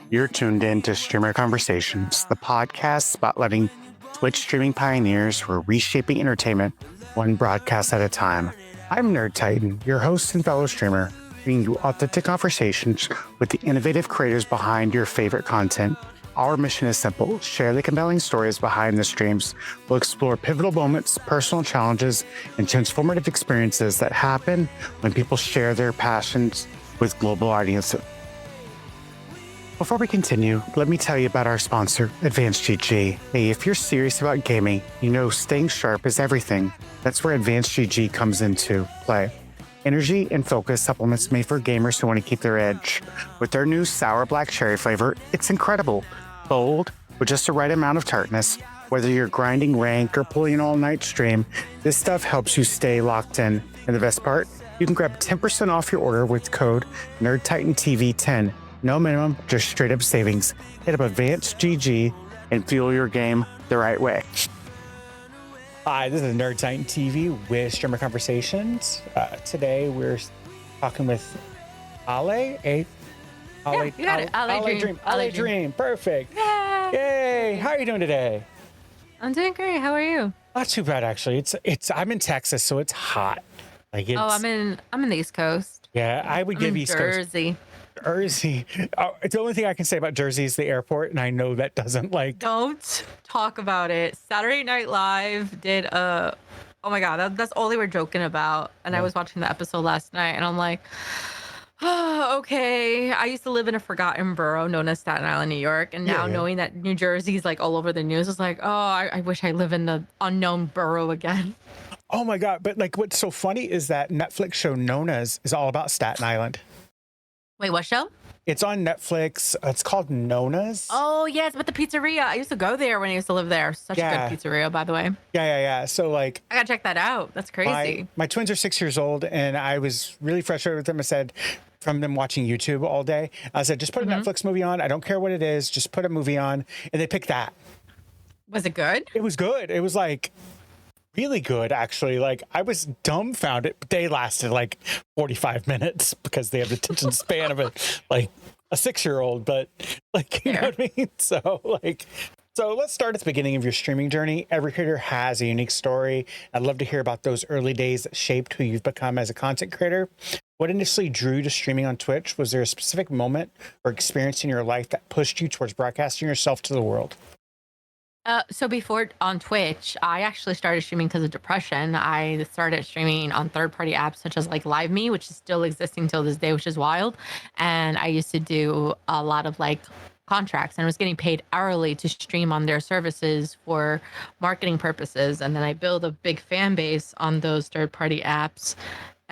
You're tuned in to Streamer Conversations, the podcast spotlighting Twitch streaming pioneers who are reshaping entertainment one broadcast at a time. I'm Nerd Titan, your host and fellow streamer, bringing you authentic conversations with the innovative creators behind your favorite content. Our mission is simple: share the compelling stories behind the streams. We'll explore pivotal moments, personal challenges, and transformative experiences that happen when people share their passions with global audiences. Before we continue, let me tell you about our sponsor, AdvancedGG. Hey, if you're serious about gaming, you know staying sharp is everything. That's where AdvancedGG comes into play. Energy and focus supplements made for gamers who want to keep their edge. With their new sour black cherry flavor, it's incredible. Bold, with just the right amount of tartness. Whether you're grinding rank or pulling an all-night stream, this stuff helps you stay locked in. And the best part? You can grab 10% off your order with code NERDTITANTV10. No minimum, just straight up savings. Hit up AdvancedGG and fuel your game the right way. Hi, this is NerdTitanTV with Streamer Conversations. Today we're talking with Ale. You got it. Aledream. Perfect. Yay! Yay! How are you doing today? I'm doing great. How are you? Not too bad, actually. I'm in Texas, so it's hot. I'm in the East Coast. Yeah, I would give East Coast. Jersey. The only thing I can say about Jersey is the airport, and I know that doesn't Don't talk about it. Saturday Night Live did oh my God, that's all they were joking about. And I was watching the episode last night, and I'm like, oh, okay. I used to live in a forgotten borough known as Staten Island, New York, and now knowing that New Jersey's like all over the news, it's like, oh, I wish I live in the unknown borough again. Oh my God! But what's so funny is that Netflix show Nona's is all about Staten Island. Wait, what show? It's on Netflix. It's called Nona's. Oh, yes, but the pizzeria. I used to go there when I used to live there. Such a good pizzeria, by the way. Yeah. So I gotta check that out. That's crazy. My twins are 6 years old, and I was really frustrated with them. I said, from them watching YouTube all day, I said, just put a Netflix movie on. I don't care what it is. Just put a movie on. And they picked that. Was it good? It was good. It was really good, actually. I was dumbfounded. They lasted 45 minutes because they have the attention span of a 6-year-old, but you know what I mean? So let's start at the beginning of your streaming journey. Every creator has a unique story. I'd love to hear about those early days that shaped who you've become as a content creator. What initially drew you to streaming on Twitch? Was there a specific moment or experience in your life that pushed you towards broadcasting yourself to the world? So before on Twitch, I actually started streaming because of depression. I started streaming on third-party apps such as LiveMe, which is still existing till this day, which is wild. And I used to do a lot of contracts and was getting paid hourly to stream on their services for marketing purposes. And then I built a big fan base on those third-party apps.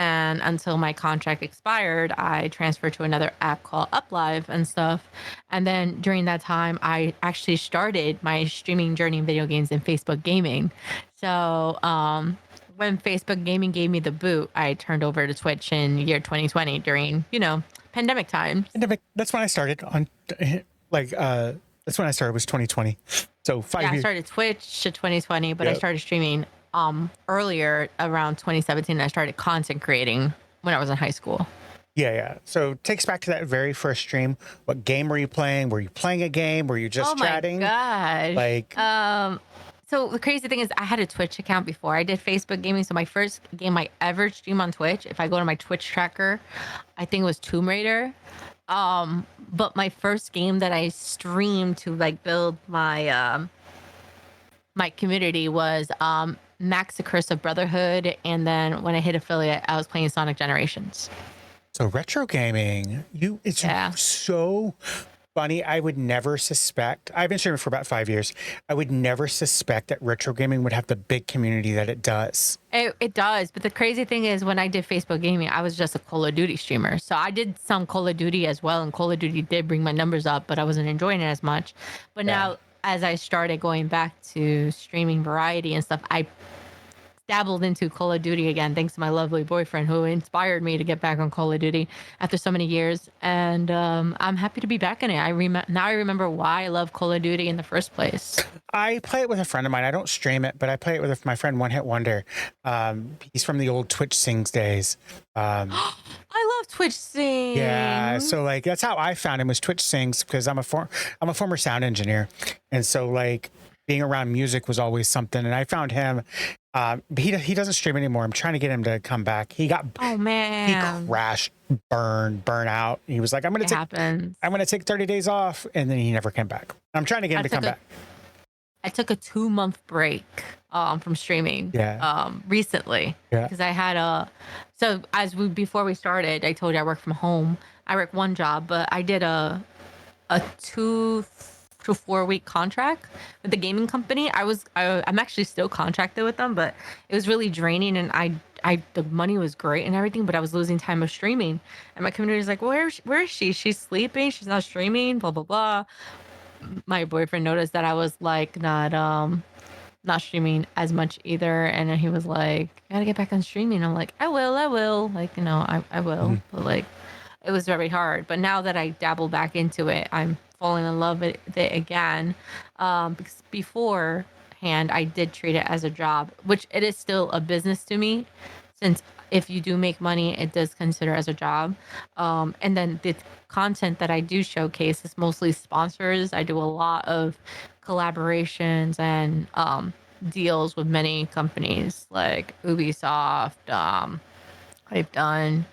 And until my contract expired, I transferred to another app called UpLive and stuff. And then during that time, I actually started my streaming journey in video games in Facebook gaming. So when Facebook gaming gave me the boot, I turned over to Twitch in year 2020 during, pandemic times. That's when I started on, that's when I started was 2020. So 5 years. I started Twitch to 2020, but I started streaming earlier around 2017. I started content creating when I was in high school. Yeah. So take us back to that very first stream. What game were you playing? Were you playing a game? Were you just chatting? Oh my gosh. So the crazy thing is I had a Twitch account before I did Facebook gaming. So my first game I ever streamed on Twitch, if I go to my Twitch tracker, I think it was Tomb Raider. But my first game that I streamed to build my my community was Max the Curse of Brotherhood, and then when I hit affiliate, I was playing Sonic Generations. So retro gaming, it's so funny. I would never suspect. I've been streaming for about 5 years. I would never suspect that retro gaming would have the big community that it does. It does, but the crazy thing is when I did Facebook gaming, I was just a Call of Duty streamer. So I did some Call of Duty as well, and Call of Duty did bring my numbers up, but I wasn't enjoying it as much. But now, as I started going back to streaming variety and stuff, I dabbled into Call of Duty again, thanks to my lovely boyfriend who inspired me to get back on Call of Duty after so many years. And I'm happy to be back in it. Now I remember why I love Call of Duty in the first place. I play it with a friend of mine. I don't stream it, but I play it with my friend One Hit Wonder. He's from the old Twitch Sings days. I love Twitch Sings. Yeah, so like that's how I found him, was Twitch Sings, because I'm a former sound engineer, and so like being around music was always something. And I found him. He doesn't stream anymore. I'm trying to get him to come back. He crashed, burn out. He was like, I'm gonna take 30 days off, and then he never came back. I'm trying to get him to come back. I took a 2-month break from streaming recently because I had before we started, I told you I work from home. I work one job, but I did a 2 to 4 week contract with the gaming company. I'm actually still contracted with them, but it was really draining, and the money was great and everything, but I was losing time of streaming. And my community is like, where is she? She's sleeping. She's not streaming. Blah blah blah. My boyfriend noticed that I was like not streaming as much either, and then he was like, I gotta get back on streaming. I'm like, I will, like, I will. But like, it was very hard. But now that I dabble back into it, I'm falling in love with it again, because beforehand I did treat it as a job, which it is still a business to me, since if you do make money, it does consider as a job. And then the content that I do showcase is mostly sponsors. I do a lot of collaborations and deals with many companies like Ubisoft. I've done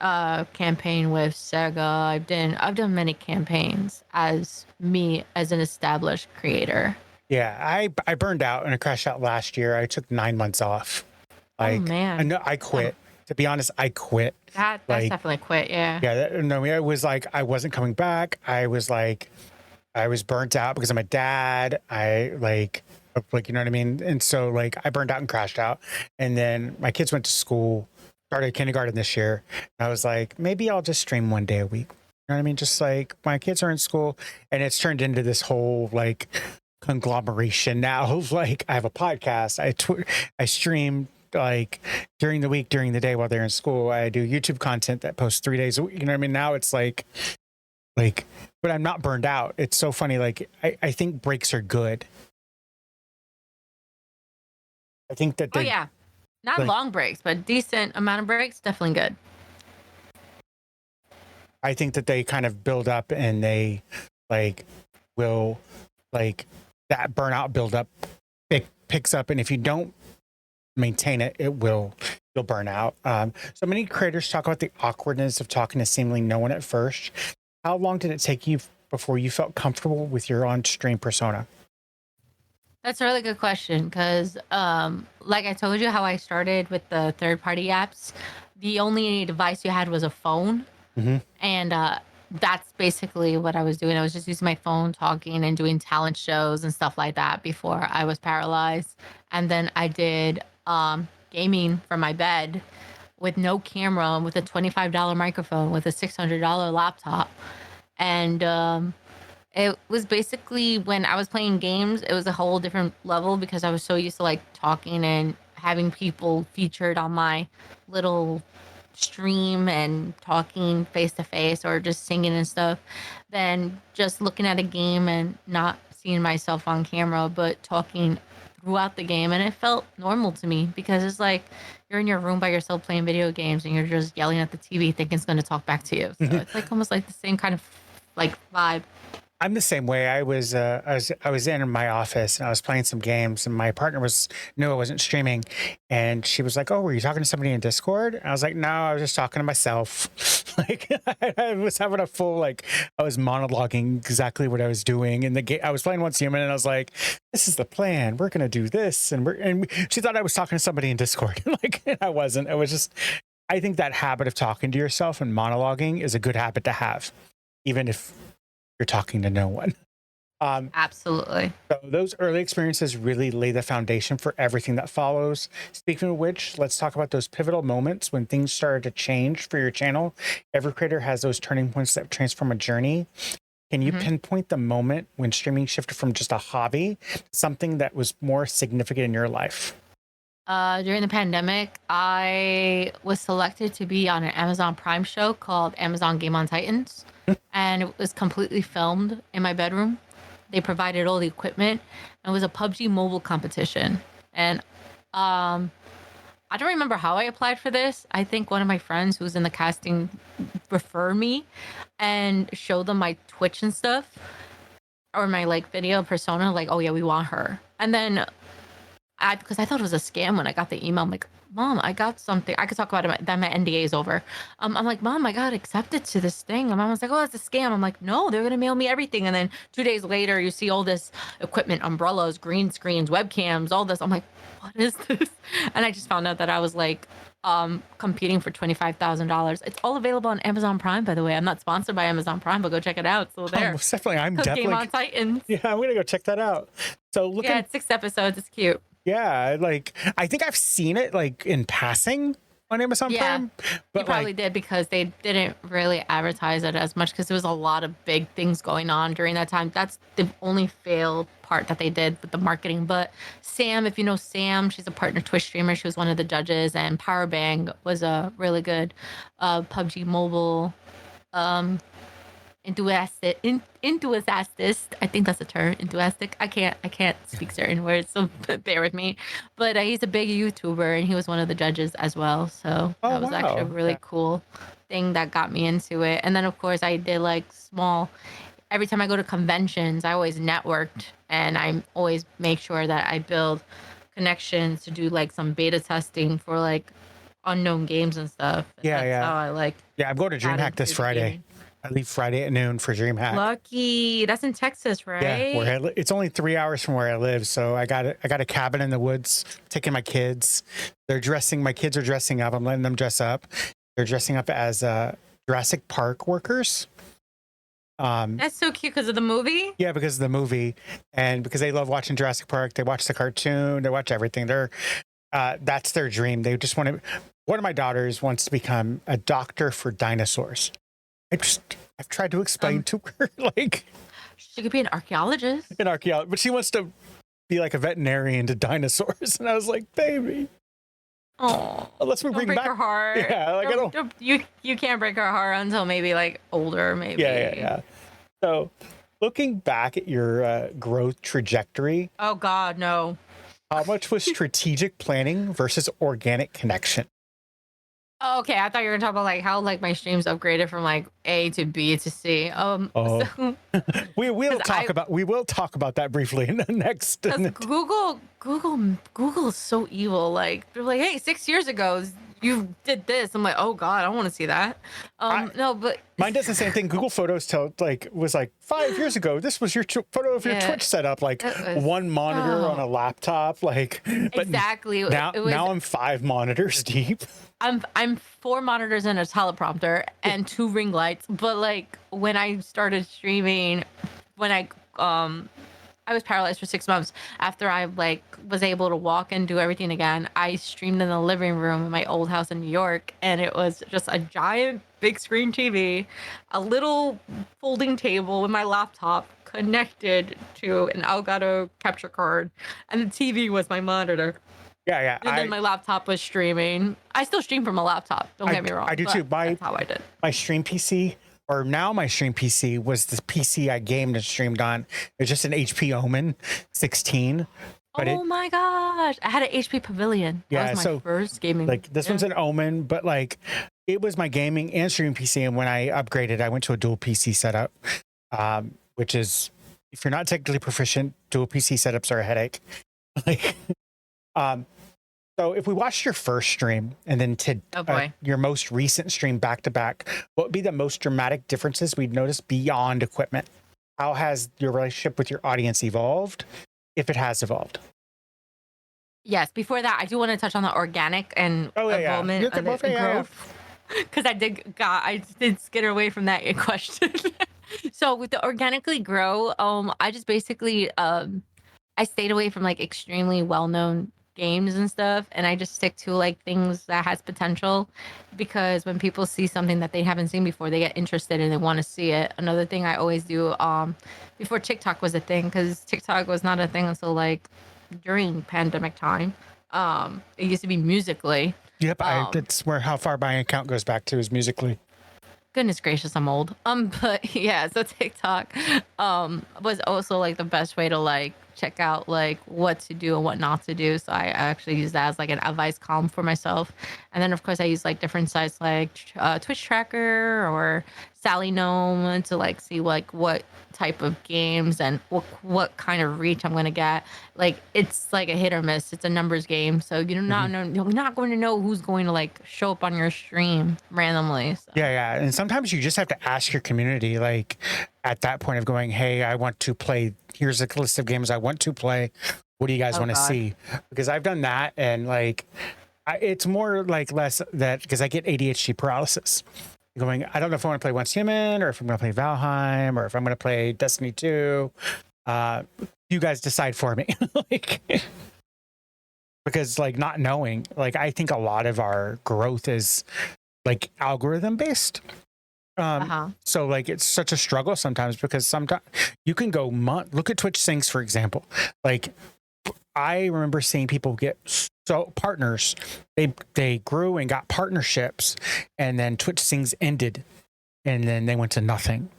a campaign with Sega. I've done many campaigns as me as an established creator. Yeah, I burned out and I crashed out last year. I took 9 months off. Oh man, I quit. To be honest, I quit. That's definitely quit. Yeah. Yeah. No, it was like I wasn't coming back. I was burnt out because I'm a dad. You know what I mean? And so like I burned out and crashed out. And then my kids went to school, started kindergarten this year. And I was like, maybe I'll just stream 1 day a week. You know what I mean? Just like my kids are in school, and it's turned into this whole like conglomeration now. Like I have a podcast. I stream like during the week, during the day while they're in school. I do YouTube content that posts 3 days a week. You know what I mean? Now it's like, but I'm not burned out. It's so funny. Like I think breaks are good. I think that not like, long breaks, but decent amount of breaks, definitely good. I think that they kind of build up, and they will that burnout build up picks up, and if you don't maintain it, you'll burn out. So many creators talk about the awkwardness of talking to seemingly no one at first. How long did it take you before you felt comfortable with your on-stream persona? That's a really good question, because like I told you how I started with the third-party apps, the only device you had was a phone. And that's basically what I was doing. I was just using my phone, talking and doing talent shows and stuff like that before I was paralyzed. And then I did gaming from my bed with no camera, with a $25 microphone, with a $600 laptop. And it was basically, when I was playing games, it was a whole different level, because I was so used to like talking and having people featured on my little stream and talking face to face or just singing and stuff, than just looking at a game and not seeing myself on camera, but talking throughout the game. And it felt normal to me, because it's like you're in your room by yourself playing video games and you're just yelling at the TV thinking it's going to talk back to you. So it's like almost like the same kind of like vibe. I'm the same way. I was in my office and I was playing some games, and my partner knew I wasn't streaming, and she was like, "Oh, were you talking to somebody in Discord?" And I was like, "No, I was just talking to myself." Like I was having a full, like, I was monologuing exactly what I was doing in the game. I was playing Once Human, and I was like, "This is the plan. We're gonna do this," and she thought I was talking to somebody in Discord. Like, I wasn't. It was just. I think that habit of talking to yourself and monologuing is a good habit to have, even if you're talking to no one. Absolutely. So those early experiences really lay the foundation for everything that follows. Speaking of which, let's talk about those pivotal moments when things started to change for your channel. Every creator has those turning points that transform a journey. Can you pinpoint the moment when streaming shifted from just a hobby to something that was more significant in your life? During the pandemic, I was selected to be on an Amazon Prime show called Amazon Game on Titans, and it was completely filmed in my bedroom. They provided all the equipment, and it was a PUBG mobile competition. And um, I don't remember how I applied for this. I think one of my friends who was in the casting referred me and showed them my Twitch and stuff, or my like video persona, like, oh yeah, we want her. And then because I thought it was a scam when I got the email. I'm like, Mom, I got something. I could talk about it. Then my NDA is over. I'm like, Mom, I got accepted to this thing. And Mom was like, oh, it's a scam. I'm like, no, they're gonna mail me everything. And then 2 days later, you see all this equipment, umbrellas, green screens, webcams, all this. I'm like, what is this? And I just found out that I was like competing for $25,000. It's all available on Amazon Prime, by the way. I'm not sponsored by Amazon Prime, but go check it out. It's still there. Most definitely. I'm Game definitely. on Titans. Yeah, I'm gonna go check that out. So looking. Yeah, it's 6 episodes. It's cute. Yeah, like I think I've seen it like in passing on Amazon Prime. But you probably did because they didn't really advertise it as much because there was a lot of big things going on during that time. That's the only failed part that they did with the marketing. But Sam, if you know Sam, she's a partner Twitch streamer. She was one of the judges, and Powerbang was a really good PUBG mobile um, enthusiast. I think that's a term. Enthusiastic. I can't speak certain words, so bear with me. But he's a big YouTuber, and he was one of the judges as well. So Oh that was actually a wow. really cool thing that got me into it. And then of course I did like small. Every time I go to conventions, I always networked, and I always make sure that I build connections to do like some beta testing for like unknown games and stuff. And Yeah, that's how yeah. I like Yeah, I'm going to got DreamHack this into the Friday. gaming. I leave Friday at noon for DreamHack. Lucky. That's in Texas, Yeah, right? it's only 3 hours from where I live, so I got a cabin in the woods. Taking my kids, my kids are dressing up. I'm letting them dress up. They're dressing up as Jurassic Park workers. That's so cute because of the movie. Yeah, because of the movie, and because they love watching Jurassic Park. They watch the cartoon. They watch everything. That's their dream. They just want to. One of my daughters wants to become a doctor for dinosaurs. I've tried to explain to her like She could be an archaeologist. an archaeologist, but she wants to be like a veterinarian to dinosaurs. And I was like, baby, Oh, unless we don't bring break back. her heart. Yeah, like I don't. You can't break her heart until maybe like older, maybe. Yeah. So, looking back at your growth trajectory, Oh God, no. how much was strategic planning versus organic connection? Oh, okay, I thought you were gonna talk about like how like my streams upgraded from like A to B to C. Oh. So We will 'cause talk about that briefly in the next. because Google is so evil. Like they're like, hey, 6 years ago you did this. I'm like, oh God, I want to see that. No, but Mine does the same thing. Google Photos was like 5 years ago. This was your photo of your Yeah, Twitch setup, like it was one monitor on a laptop, like. But exactly. now, It was. now I'm 5 monitors deep. I'm 4 monitors and a teleprompter and 2 ring lights. But like when I started streaming, when I was paralyzed for 6 months. After I like was able to walk and do everything again, I streamed in the living room in my old house in New York, and it was just a giant big screen TV, a little folding table with my laptop connected to an Elgato capture card, and the TV was my monitor. Yeah. And then my laptop was streaming. I still stream from a laptop. Don't get me wrong. I do but too. That's how I did. My stream PC, or now my stream PC, was the PC I gamed and streamed on. It's just an HP Omen 16. But Oh my gosh. I had an HP Pavilion. Yeah, That was my so, first gaming. like this one's an Omen, but like it was my gaming and streaming PC. And when I upgraded, I went to a dual PC setup, which is, if you're not technically proficient, dual PC setups are a headache. Like, so if we watched your first stream and then Oh boy. your most recent stream back to back, what would be the most dramatic differences we'd notice beyond equipment? How has your relationship with your audience evolved, if it has evolved? Yes. Before that, I do want to touch on the organic and Oh, yeah. involvement You of can the both, yeah. growth. Because I did skid away from that question. So with the organically grow, I just basically I stayed away from like extremely well-known games and stuff, and I just stick to like things that has potential, because when people see something that they haven't seen before, they get interested and they want to see it. Another thing I always do before TikTok was a thing, because TikTok was not a thing until like during pandemic time. It used to be Musically. Yep, Um, that's where how far my account goes back to is Musically. Goodness gracious, I'm old. But yeah, so TikTok was also like the best way to like check out like what to do and what not to do. So I actually use that as like an advice column for myself. And then of course I use like different sites like Twitch Tracker or Sally Gnome to like see like what type of games and what kind of reach I'm gonna get. Like it's like a hit or miss. It's a numbers game, so you do not know. You're not going to know who's going to like show up on your stream randomly. So. Yeah. And sometimes you just have to ask your community, like at that point of going, hey, I want to play. Here's a list of games I want to play. What do you guys want to see? Because I've done that, and like, it's more like less that because I get ADHD paralysis. Going, I don't know if I want to play Once Human or if I'm going to play Valheim or if I'm going to play Destiny 2. You guys decide for me. Like, because like not knowing, like I think a lot of our growth is like algorithm based. So like it's such a struggle sometimes because sometimes you can go look at Twitch Sings, for example. Like I remember seeing people get partners. They grew and got partnerships, and then Twitch Sings ended, and then they went to nothing.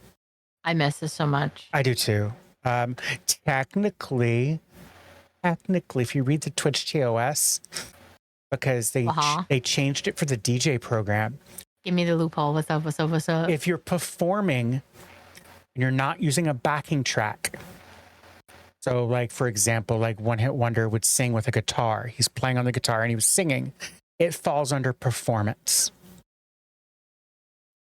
I miss this so much. I do too. Technically, if you read the Twitch TOS, because they changed it for the DJ program. Give me the loophole. What's up? What's up? What's up? If you're performing and you're not using a backing track. So like, for example, like One Hit Wonder would sing with a guitar. He's playing on the guitar and he was singing. It falls under performance.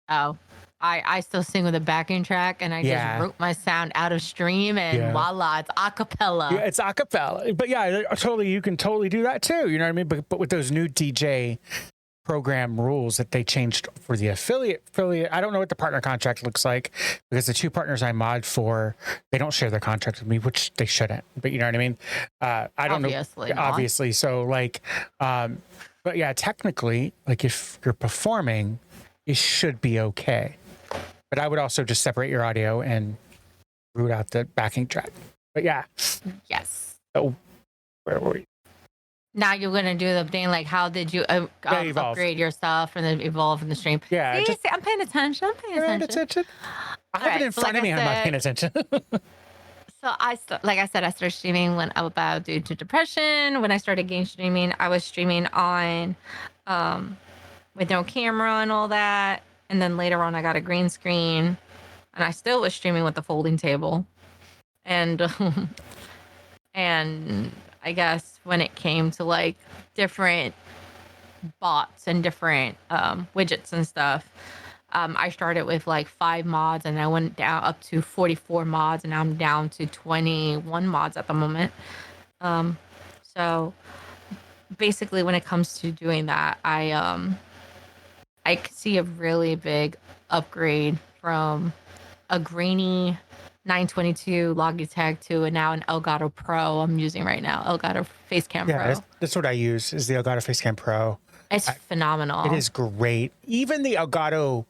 Oh, I still sing with a backing track and I just wrote my sound out of stream and voila, it's a cappella. Yeah, it's a cappella. But yeah, totally, you can totally do that too. You know what I mean? But with those new DJ program rules that they changed for the affiliate, I don't know what the partner contract looks like because the two partners I mod for, they don't share their contract with me, which they shouldn't. But you know what I mean? I don't know. Obviously. So like, but yeah, technically, like if you're performing, it should be okay. But I would also just separate your audio and root out the backing track. But yeah. Yes. So where were we? Now you're going to do the thing like, how did you upgrade your stuff and then evolve in the stream? Yeah. See, I'm paying attention. I have it in front of me. I'm not paying attention. So like I said, I started streaming when I was about due to depression. When I started game streaming, I was streaming on with no camera and all that. And then later on, I got a green screen, and I still was streaming with the folding table. And and I guess when it came to like different bots and different widgets and stuff, I started with like 5 mods, and I went down up to 44 mods, and I'm down to 21 mods at the moment. So basically, when it comes to doing that, I could see a really big upgrade from a grainy 922 Logitech to now an Elgato Pro I'm using right now. Elgato Facecam Pro. Yeah, that's what I use is the Elgato Facecam Pro. It's phenomenal. It is great. Even the Elgato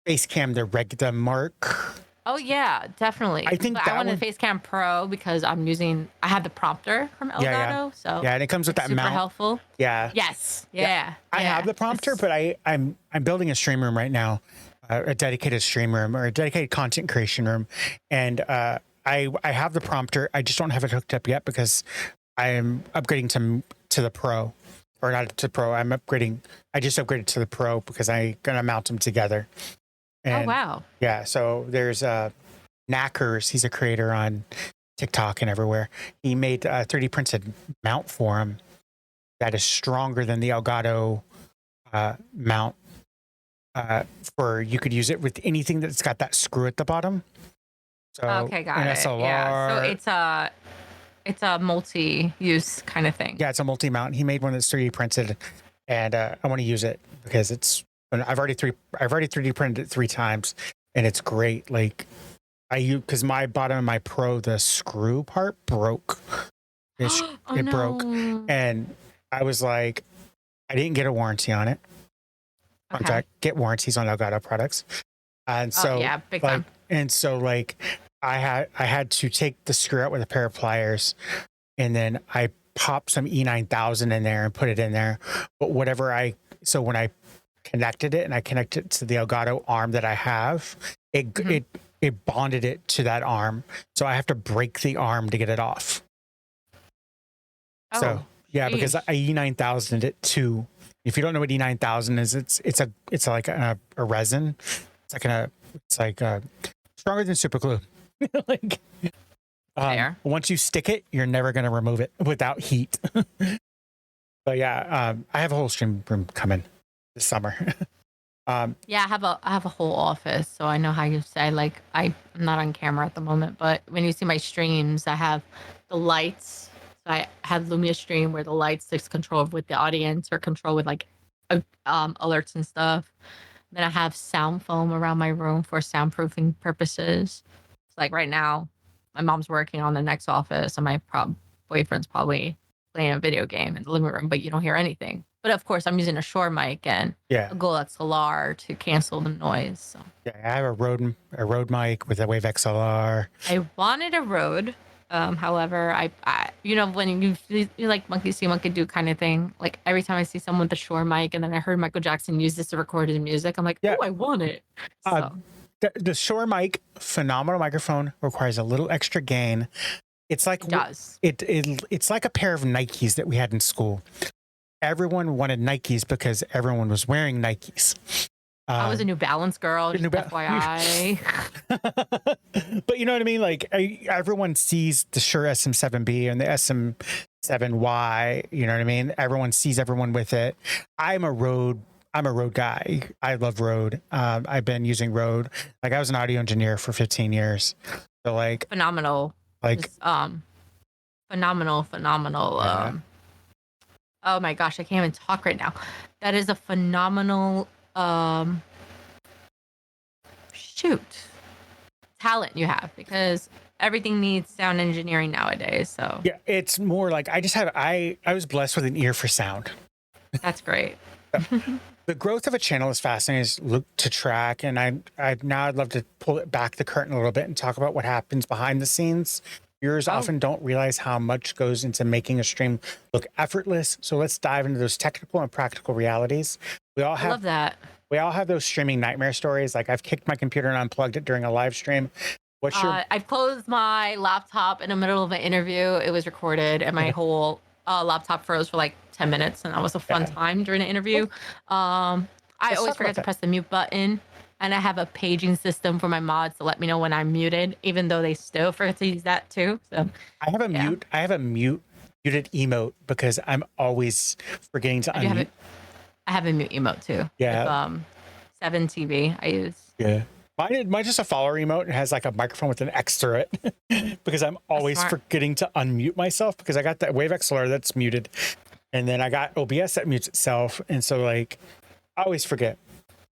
Facecam, the Mark. Oh yeah, definitely. I think I wanted the Facecam Pro because I have the prompter from Elgato. So yeah, and it comes with that mount. Super helpful. Yeah. Yes. Yeah. I have the prompter, but I'm building a stream room right now, a dedicated stream room or a dedicated content creation room, and I have the prompter. I just don't have it hooked up yet because I am upgrading to the Pro, or not to Pro. I'm upgrading. I just upgraded to the Pro because I'm gonna mount them together. And, oh wow! Yeah, so there's Knackers. He's a creator on TikTok and everywhere. He made a 3D printed mount for him that is stronger than the Elgato mount. For you could use it with anything that's got that screw at the bottom. So okay, got it. SLR, yeah, so it's a multi-use kind of thing. Yeah, it's a multi-mount. He made one that's 3D printed, and I want to use it because it's. I've already 3D printed it 3 times, and it's great. Like because my bottom of my Pro, the screw part broke. It broke, and I was like, I didn't get a warranty on it. Okay. Get warranties on Elgato products, and so yeah, big time. And so like I had to take the screw out with a pair of pliers, and then I pop some E9000 in there and put it in there. But so when I connected it and I connected it to the Elgato arm that I have, it bonded it to that arm. So I have to break the arm to get it off. Oh, so yeah, because I E9000'd it too. If you don't know what E9000 is, it's like a resin. It's like stronger than super glue. Like once you stick it, you're never going to remove it without heat. But yeah, I have a whole stream room coming this summer. Yeah, I have a whole office, so I know how you say, like, I'm not on camera at the moment, but when you see my streams, I have the lights. So I have Lumia Stream where the lights is control with the audience or control with like alerts and stuff. Then I have sound foam around my room for soundproofing purposes. So like right now, my mom's working on the next office, and my boyfriend's probably playing a video game in the living room, but you don't hear anything. But of course, I'm using a Shure mic and a Gold XLR to cancel the noise. So. Yeah, I have a Rode mic with a Wave XLR. I wanted a Rode. However, I when you like monkey see, monkey do kind of thing, like every time I see someone with a Shure mic and then I heard Michael Jackson use this to record his music, I'm like, oh, I want it. So. The Shure mic, phenomenal microphone, requires a little extra gain. It's like it's like a pair of Nikes that we had in school. Everyone wanted Nikes because everyone was wearing Nikes. I was a New Balance girl, just FYI. But you know what I mean? Like everyone sees the Shure SM7B and the SM7Y. You know what I mean? Everyone sees everyone with it. I'm a Rode guy. I love Rode. I've been using Rode. Like I was an audio engineer for 15 years. So like phenomenal. Like phenomenal. Yeah. Oh my gosh, I can't even talk right now. That is a phenomenal talent you have, because everything needs sound engineering nowadays. So yeah, it's more like I was blessed with an ear for sound. That's great. The growth of a channel is fascinating to track, and I'd love to pull it back the curtain a little bit and talk about what happens behind the scenes. Viewers often don't realize how much goes into making a stream look effortless. So let's dive into those technical and practical realities. I love that. We all have those streaming nightmare stories. Like I've kicked my computer and unplugged it during a live stream. I've closed my laptop in the middle of an interview. It was recorded, and my whole laptop froze for like 10 minutes, and that was a fun time during the interview. I always forget to press the mute button. And I have a paging system for my mods to let me know when I'm muted, even though they still forget to use that too. So I have a muted emote because I'm always forgetting to unmute. I have a mute emote too. Yeah. With, 7TV I use. Yeah. Mine's just a follower emote. It has like a microphone with an X through it because I'm always forgetting to unmute myself, because I got that Wave XLR that's muted, and then I got OBS that mutes itself, and so like I always forget.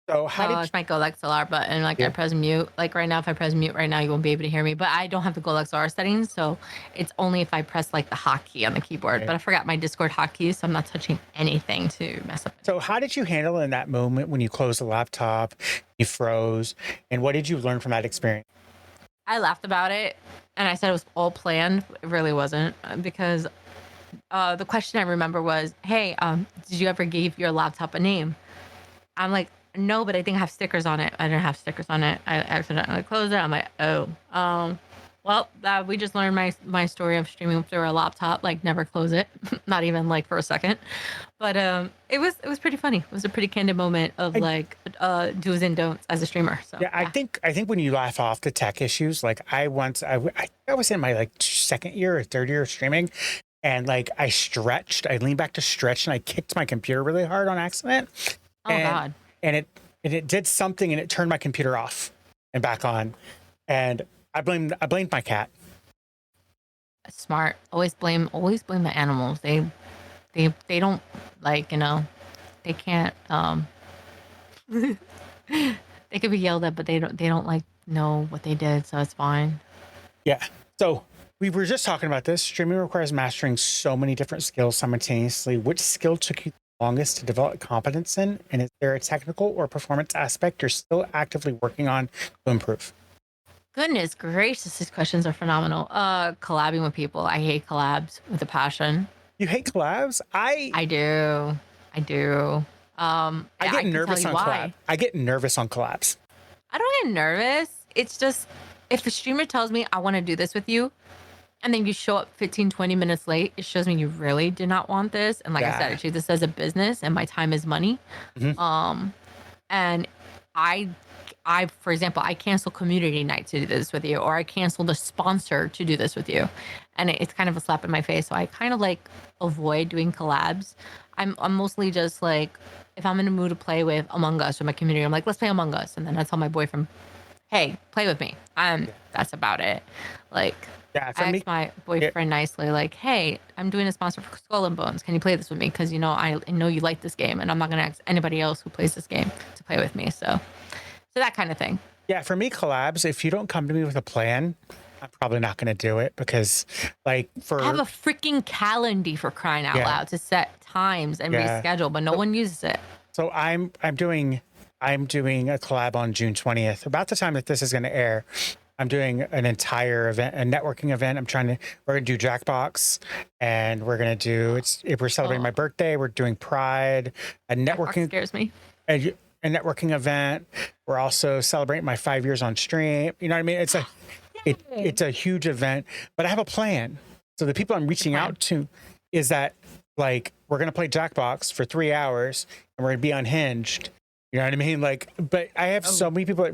So it's my Gold XLR button. Like I press mute. Like right now, if I press mute right now, you won't be able to hear me. But I don't have the Gold XLR settings, so it's only if I press like the hotkey on the keyboard. But I forgot my Discord hotkey, so I'm not touching anything to mess up. So how did you handle in that moment when you closed the laptop, you froze, and what did you learn from that experience? I laughed about it, and I said it was all planned. It really wasn't, because the question I remember was, "Hey, did you ever give your laptop a name?" I'm like, no, but I think I have stickers on it. I didn't have stickers on it. I accidentally closed it. I'm like, well, we just learned my story of streaming through a laptop. Like, never close it, not even like for a second. But it was pretty funny. It was a pretty candid moment of do's and don'ts as a streamer. So I think when you laugh off the tech issues, like I was in my like second year or third year of streaming, and like I leaned back to stretch, and I kicked my computer really hard on accident. God. And it did something, and it turned my computer off and back on. And I blamed my cat. Smart. Always blame the animals. They don't, like, they can't they could be yelled at, but they don't like know what they did, so it's fine. Yeah. So we were just talking about this. Streaming requires mastering so many different skills simultaneously. Which skill took you longest to develop competence in, and is there a technical or performance aspect you're still actively working on to improve? Goodness gracious, these questions are phenomenal. Collabing with people. I hate collabs with a passion. You hate collabs? I do. I do. I get I can tell nervous you on collab. why. I get nervous on collabs. I don't get nervous. It's just if a streamer tells me I want to do this with you, and then you show up 15, 20 minutes late, it shows me you really did not want this. And like I said, I Yeah. treat this as a business and my time is money. Mhm. And I for example, I cancel community night to do this with you, or I canceled a sponsor to do this with you. And it's kind of a slap in my face. So I kind of like avoid doing collabs. I'm mostly just like, if I'm in a mood to play with Among Us or my community, I'm like, let's play Among Us. And then I tell my boyfriend, hey, play with me. That's about it. Like, Yeah, for I me, asked my boyfriend nicely, like, hey, I'm doing a sponsor for Skull and Bones. Can you play this with me? Because, I know you like this game, and I'm not going to ask anybody else who plays this game to play with me. So that kind of thing. yeah, for me, collabs, if you don't come to me with a plan, I'm probably not going to do it because, like, I have a freaking calendar for crying out Yeah. loud to set times and Yeah. reschedule, but no one uses it. So I'm doing a collab on June 20th. About the time that this is going to air, I'm doing an entire event, a networking event. We're gonna do Jackbox, and we're gonna do if we're celebrating my birthday, we're doing Pride, a Xbox networking scares me. a networking event. We're also celebrating my 5 years on stream. You know what I mean? It's a huge event, but I have a plan. So the people I'm reaching out to is that, like, we're gonna play Jackbox for 3 hours, and we're gonna be unhinged. You know what I mean? Like, but I have so many people that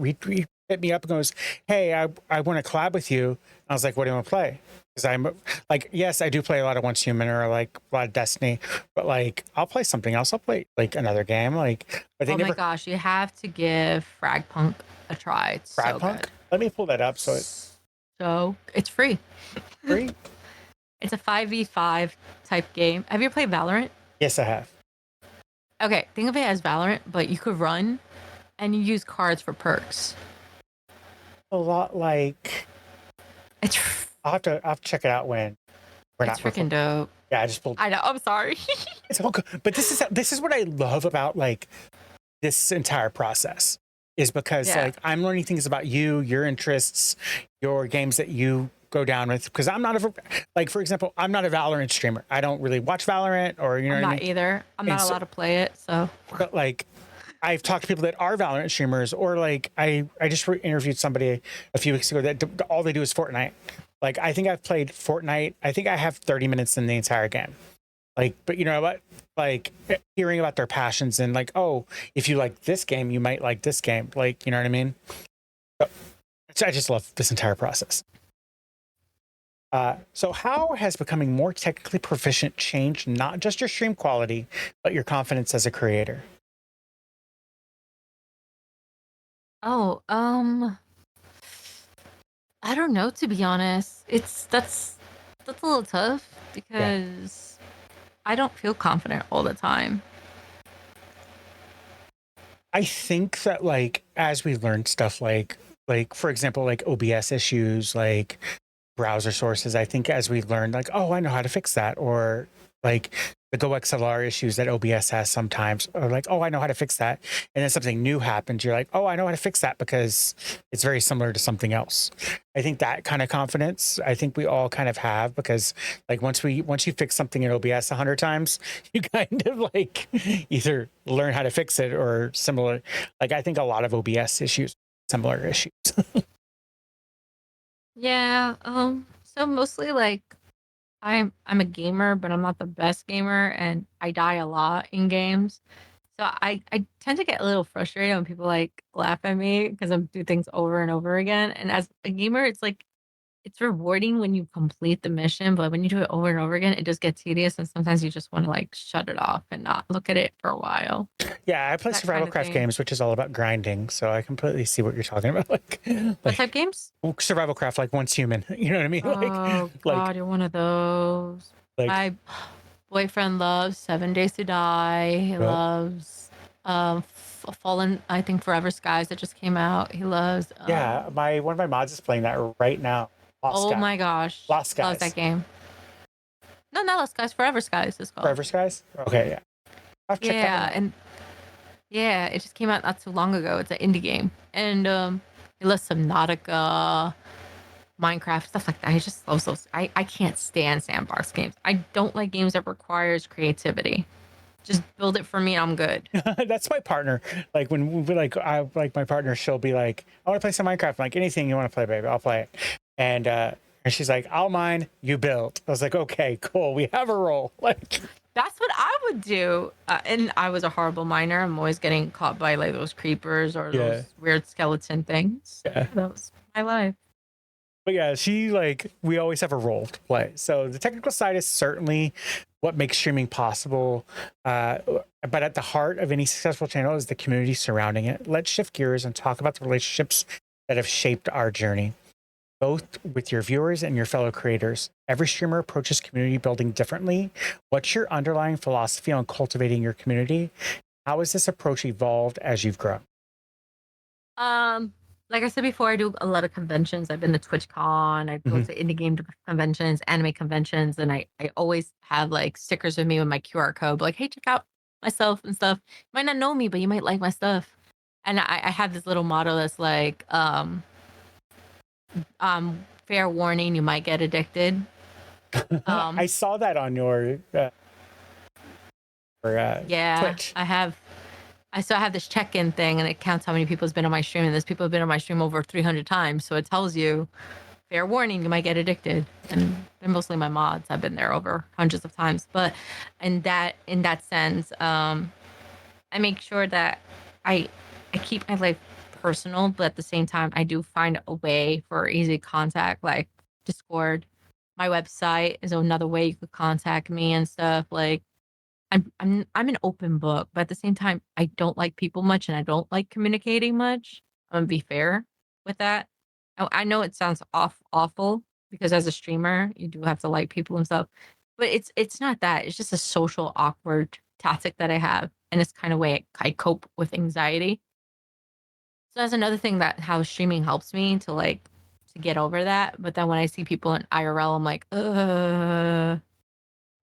hit me up and goes, hey, I want to collab with you. I was like, what do you want to play? Because I'm like, yes, I do play a lot of Once Human or like a lot of Destiny, but like, I'll play something else. I'll play like another game. Like, but Oh my gosh, you have to give Fragpunk a try. It's so Fragpunk? good. Let me pull that up. So it's free. free. It's a 5v5 type game. Have you ever played Valorant? Yes, I have. Okay, think of it as Valorant, but you could run and you use cards for perks. A lot like It's I'll have to check it out when we're not freaking dope. Yeah, I just pulled. I know. I'm sorry. It's all good. But this is what I love about like this entire process is because like I'm learning things about you, your interests, your games that you go down with. Because I'm not like, for example, I'm not a Valorant streamer. I don't really watch Valorant or I'm what not I mean? either. I'm not allowed to play it. So, but like, I've talked to people that are Valorant streamers, or like I just interviewed somebody a few weeks ago that all they do is Fortnite. Like, I think I've played Fortnite. I think I have 30 minutes in the entire game. Like, but you know what? Like, hearing about their passions and like, oh, if you like this game, you might like this game. Like, you know what I mean? So I just love this entire process. So how has becoming more technically proficient changed not just your stream quality, but your confidence as a creator? oh, I don't know, to be honest. That's a little tough because I don't feel confident all the time. I think that like as we learn stuff like for example, like OBS issues, like browser sources, I think as we learn like, oh, I know how to fix that, or like the Go XLR issues that OBS has sometimes, or like, oh, I know how to fix that. And then something new happens. You're like, oh, I know how to fix that because it's very similar to something else. I think that kind of confidence, I think we all kind of have, because like once you fix something in OBS 100 times, you kind of like either learn how to fix it or similar. Like, I think a lot of OBS issues, similar issues. Yeah. So mostly like I'm a gamer, but I'm not the best gamer, and I die a lot in games. So I tend to get a little frustrated when people like laugh at me because I do things over and over again. And as a gamer, it's like it's rewarding when you complete the mission, but when you do it over and over again, it just gets tedious, and sometimes you just want to like shut it off and not look at it for a while. Yeah, I play That survival kind of craft thing. games, which is all about grinding. So I completely see what you're talking about. What type games? Survival craft, like Once Human. You know what I mean? Oh God, you're one of those. like My boyfriend loves 7 Days to Die. He loves Fallen, I think Forever Skies that just came out. He loves yeah, one of my mods is playing that right now. my gosh. Lost Skies. Loves that game. No, not Lost Skies, Forever Skies is called. Forever Skies? Okay, yeah. I've checked that one. And yeah, it just came out not too long ago. It's an indie game. And he loves Subnautica. Minecraft, stuff like that. I just love those. I can't stand sandbox games. I don't like games that requires creativity. Just build it for me and I'm good. That's my partner. Like when we I like my partner, she'll be like, I want to play some Minecraft. I'm like, anything you want to play, baby, I'll play it. And she's like, I'll mine, you build. I was like, okay, cool. We have a role. Like, That's what I would do. And I was a horrible miner. I'm always getting caught by like those creepers or yeah, those weird skeleton things. yeah. That was my life. But yeah, she like we always have a role to play. So the technical side is certainly what makes streaming possible. But at the heart of any successful channel is the community surrounding it. Let's shift gears and talk about the relationships that have shaped our journey, both with your viewers and your fellow creators. Every streamer approaches community building differently. What's your underlying philosophy on cultivating your community? How has this approach evolved as you've grown? Like I said before, I do a lot of conventions. I've been to TwitchCon, I go Mhm. to indie game conventions, anime conventions, and I always have like stickers with me with my QR code, like, hey, check out myself and stuff. You might not know me, but you might like my stuff. And I have this little motto that's like, fair warning, you might get addicted. I saw that on your Yeah, Twitch. I still have this check-in thing and it counts how many people's been on my stream, and there's people have been on my stream over 300 times. So it tells you, fair warning, you might get addicted. And they're mostly my mods. I've been there over hundreds of times. But in that sense, I make sure that I I keep my life personal, but at the same time, I do find a way for easy contact, like Discord. My website is another way you could contact me and stuff. Like I'm an open book, but at the same time, I don't like people much and I don't like communicating much. I'm gonna be fair with that. I know it sounds awful because as a streamer, you do have to like people and stuff, but it's not that. It's just a social awkward tactic that I have, and it's kind of way I cope with anxiety. So that's another thing that how streaming helps me to like to get over that. But then when I see people in IRL, I'm like,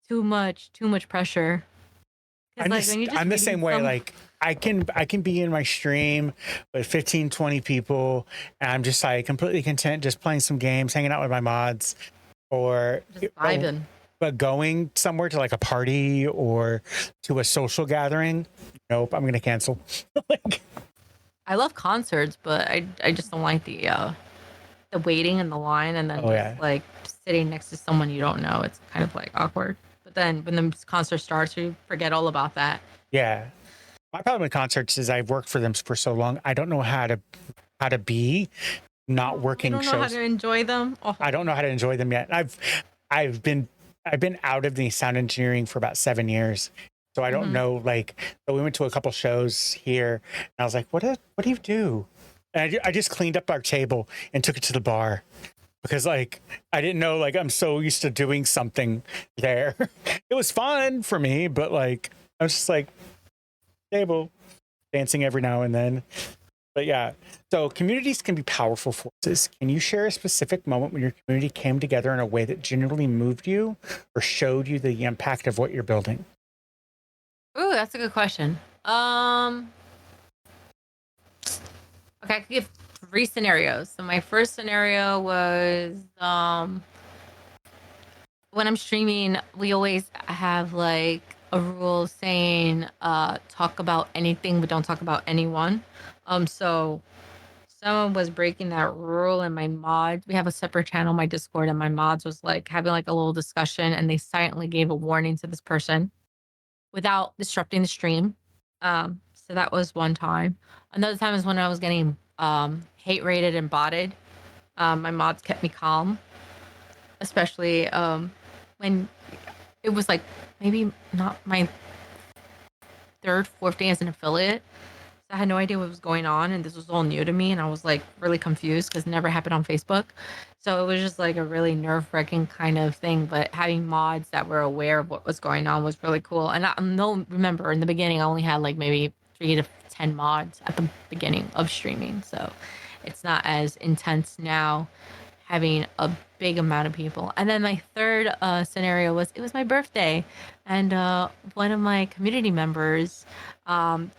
too much pressure. Because like when you're just I'm the reading same way. some, Like I can be in my stream with 15, 20 people, and I'm just like completely content just playing some games, hanging out with my mods, or just vibing. but going somewhere to like a party or to a social gathering, nope, I'm gonna cancel. Like, I love concerts, but I just don't like the waiting in the line and then oh yeah. just like sitting next to someone you don't know. It's kind of like awkward. But then when the concert starts, you forget all about that. Yeah. My problem with concerts is I've worked for them for so long. I don't know how to be not You working don't know how shows. to enjoy them. Oh, I don't know how to enjoy them yet. I've been out of the sound engineering for about 7 years. So I don't mhm. know, like, so we went to a couple shows here and I was like, what do you do? And I just cleaned up our table and took it to the bar because like I didn't know, like I'm so used to doing something there. It was fun for me, but like I was just like table dancing every now and then. But yeah, so communities can be powerful forces. Can you share a specific moment when your community came together in a way that genuinely moved you or showed you the impact of what you're building? Ooh, that's a good question. Okay, I could give three scenarios. So my first scenario was when I'm streaming, we always have like a rule saying talk about anything but don't talk about anyone. So someone was breaking that rule and my mods, we have a separate channel, my Discord, and my mods was like having like a little discussion and they silently gave a warning to this person without disrupting the stream. So that was one time. Another time is when I was getting hate rated and botted. My mods kept me calm, especially when it was like maybe not my third, fourth day as an affiliate. So I had no idea what was going on, and this was all new to me, and I was like really confused because it never happened on Facebook. So it was just like a really nerve-wracking kind of thing. But having mods that were aware of what was going on was really cool. And I no remember in the beginning, I only had like maybe 3 to 10 mods at the beginning of streaming, so it's not as intense now having a big amount of people. And then my third scenario was it was my birthday, and one of my community members um,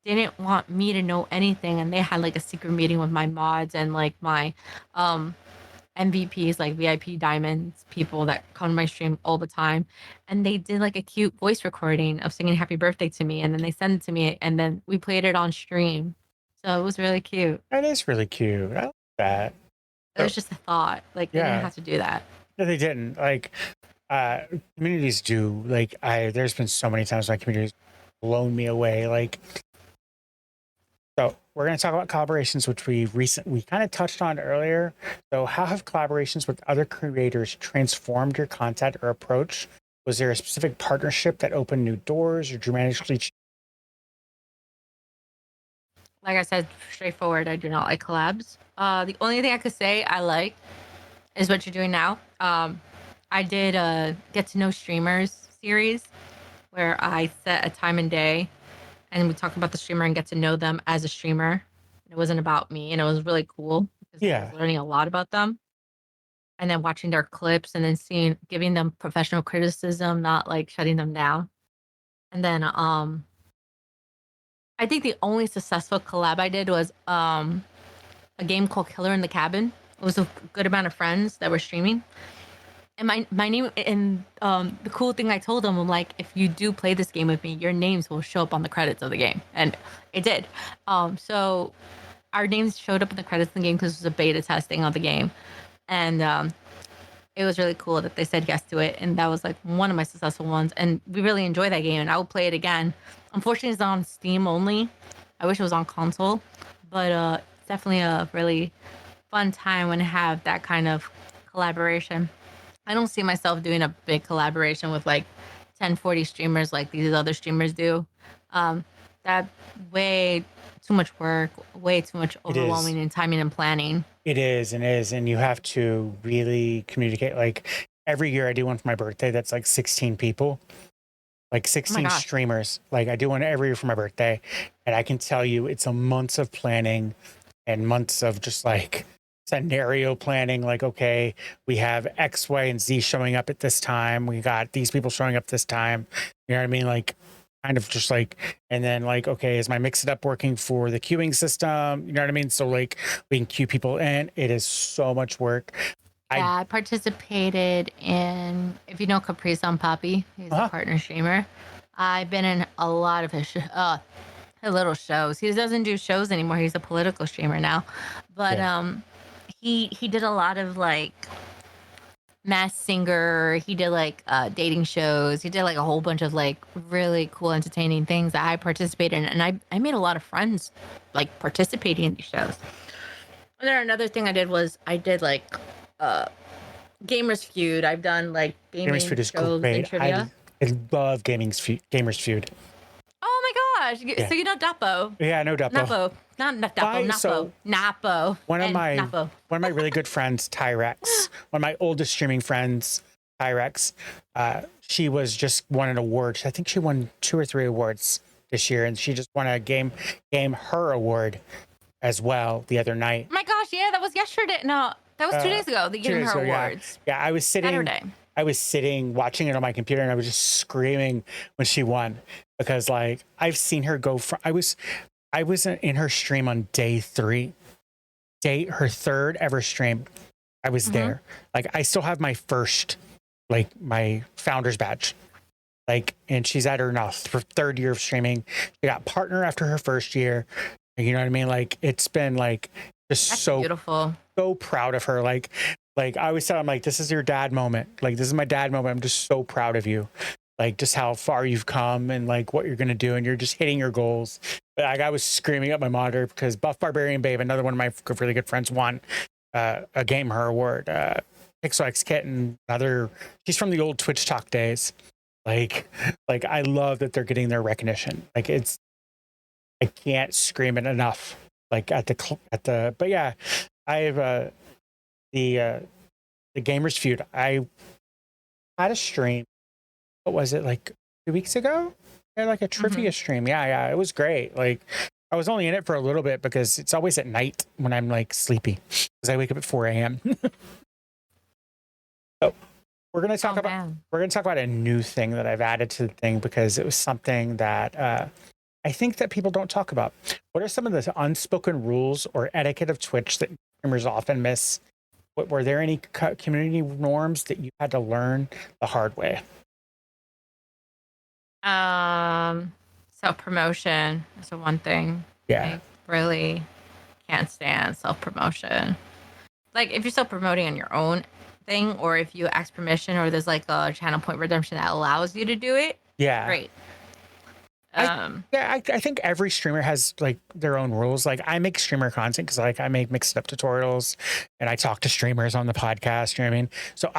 didn't want me to know anything, and they had like a secret meeting with my mods and like my um MVPs, like VIP diamonds, people that come to my stream all the time. And they did like a cute voice recording of singing happy birthday to me. And then they sent it to me and then we played it on stream. So it was really cute. That is really cute. I like that. It was just a thought. Like they didn't Yeah. have to do that. No, they didn't. Like, communities do. Like, there's been so many times my community's blown me away. Like, so we're going to talk about collaborations, which we kind of touched on earlier. So how have collaborations with other creators transformed your content or approach? Was there a specific partnership that opened new doors or dramatically? Like I said, straightforward. I do not like collabs. The only thing I could say I like is what you're doing now. I did a get to know streamers series where I set a time and day and we talk about the streamer and get to know them as a streamer. It wasn't about me, and it was really cool because I Yeah. was learning a lot about them. And then watching their clips and then giving them professional criticism, not like shutting them down. And then I think the only successful collab I did was a game called Killer in the Cabin. It was a good amount of friends that were streaming. And my name and the cool thing I told them, I'm like, if you do play this game with me, your names will show up on the credits of the game, and it did. So our names showed up in the credits of the game because it was a beta testing of the game, and it was really cool that they said yes to it, and that was like one of my successful ones. And we really enjoy that game, and I will play it again. Unfortunately, it's on Steam only. I wish it was on console, but it's definitely a really fun time when I have that kind of collaboration. I don't see myself doing a big collaboration with like 1040 streamers like these other streamers do. That way too much work, way too much overwhelming in timing and planning. It is, and you have to really communicate. Like every year I do one for my birthday that's like 16 people, like 16 streamers. Like I do one every year for my birthday, and I can tell you it's a months of planning and months of just like scenario planning. Like, okay, we have X, Y, and Z showing up at this time. We got these people showing up this time. You know what I mean? Like kind of just like, and then like, okay, is my mix it up working for the queuing system? You know what I mean? So like we can queue people in. It is so much work. Yeah, I participated in, if you know Caprice on Poppy, he's a partner streamer. I've been in a lot of his little shows. He doesn't do shows anymore. He's a political streamer now. But he did a lot of like Masked Singer. He did like dating shows. He did like a whole bunch of like really cool, entertaining things that I participated in, and I made a lot of friends like participating in these shows. And then another thing I did was I did like Gamers Feud. I've done like gaming Gamers Feud is shows great. and trivia. I love Gamers Feud. Oh my gosh! Yeah. So you know Dappo? Yeah, I know Dappo. Napo, not Dappo. Napo. So Napo. One of my really good friends, Tyrex, one of my oldest streaming friends, Tyrex. She was just won an award. I think she won 2 or 3 awards this year, and she just won a game her award as well the other night. Oh my gosh! Yeah, that was yesterday. No, that was 2 days ago. They gave her awards. Yeah, I was sitting. Saturday. I was sitting watching it on my computer, and I was just screaming when she won because, like, I've seen her go from. I was in her stream on day 3, her 3rd ever stream. I was there. Like, I still have my first, like, my founder's badge. Like, and she's at her now 3rd year of streaming. She got partner after her 1st year. You know what I mean? Like, it's been like just so beautiful. So proud of her. Like I always tell him, like, this is your dad moment. Like, this is my dad moment. I'm just so proud of you. Like, just how far you've come and like what you're gonna do, and you're just hitting your goals. Like, I was screaming at my monitor because Buff Barbarian Babe, another one of my really good friends, won a Game Her award. Pixel X Kitten, she's from the old Twitch Talk days. Like I love that they're getting their recognition. Like, I can't scream it enough. Like but yeah, I have the Gamers Feud. I had a stream. What was it, like 2 weeks ago? I had like a trivia stream. Yeah, it was great. Like, I was only in it for a little bit because it's always at night when I'm like sleepy because I wake up at 4 a.m. So we're gonna talk about a new thing that I've added to the thing because it was something that I think that people don't talk about. What are some of the unspoken rules or etiquette of Twitch that streamers often miss? were there any community norms that you had to learn the hard way? Self-promotion is the one thing. Yeah. I really can't stand self-promotion. Like, if you're self-promoting on your own thing, or if you ask permission, or there's like a channel point redemption that allows you to do it, Yeah. great. I think every streamer has like their own rules. Like I make streamer content because like I make mixed up tutorials and I talk to streamers on the podcast. You know what I mean? So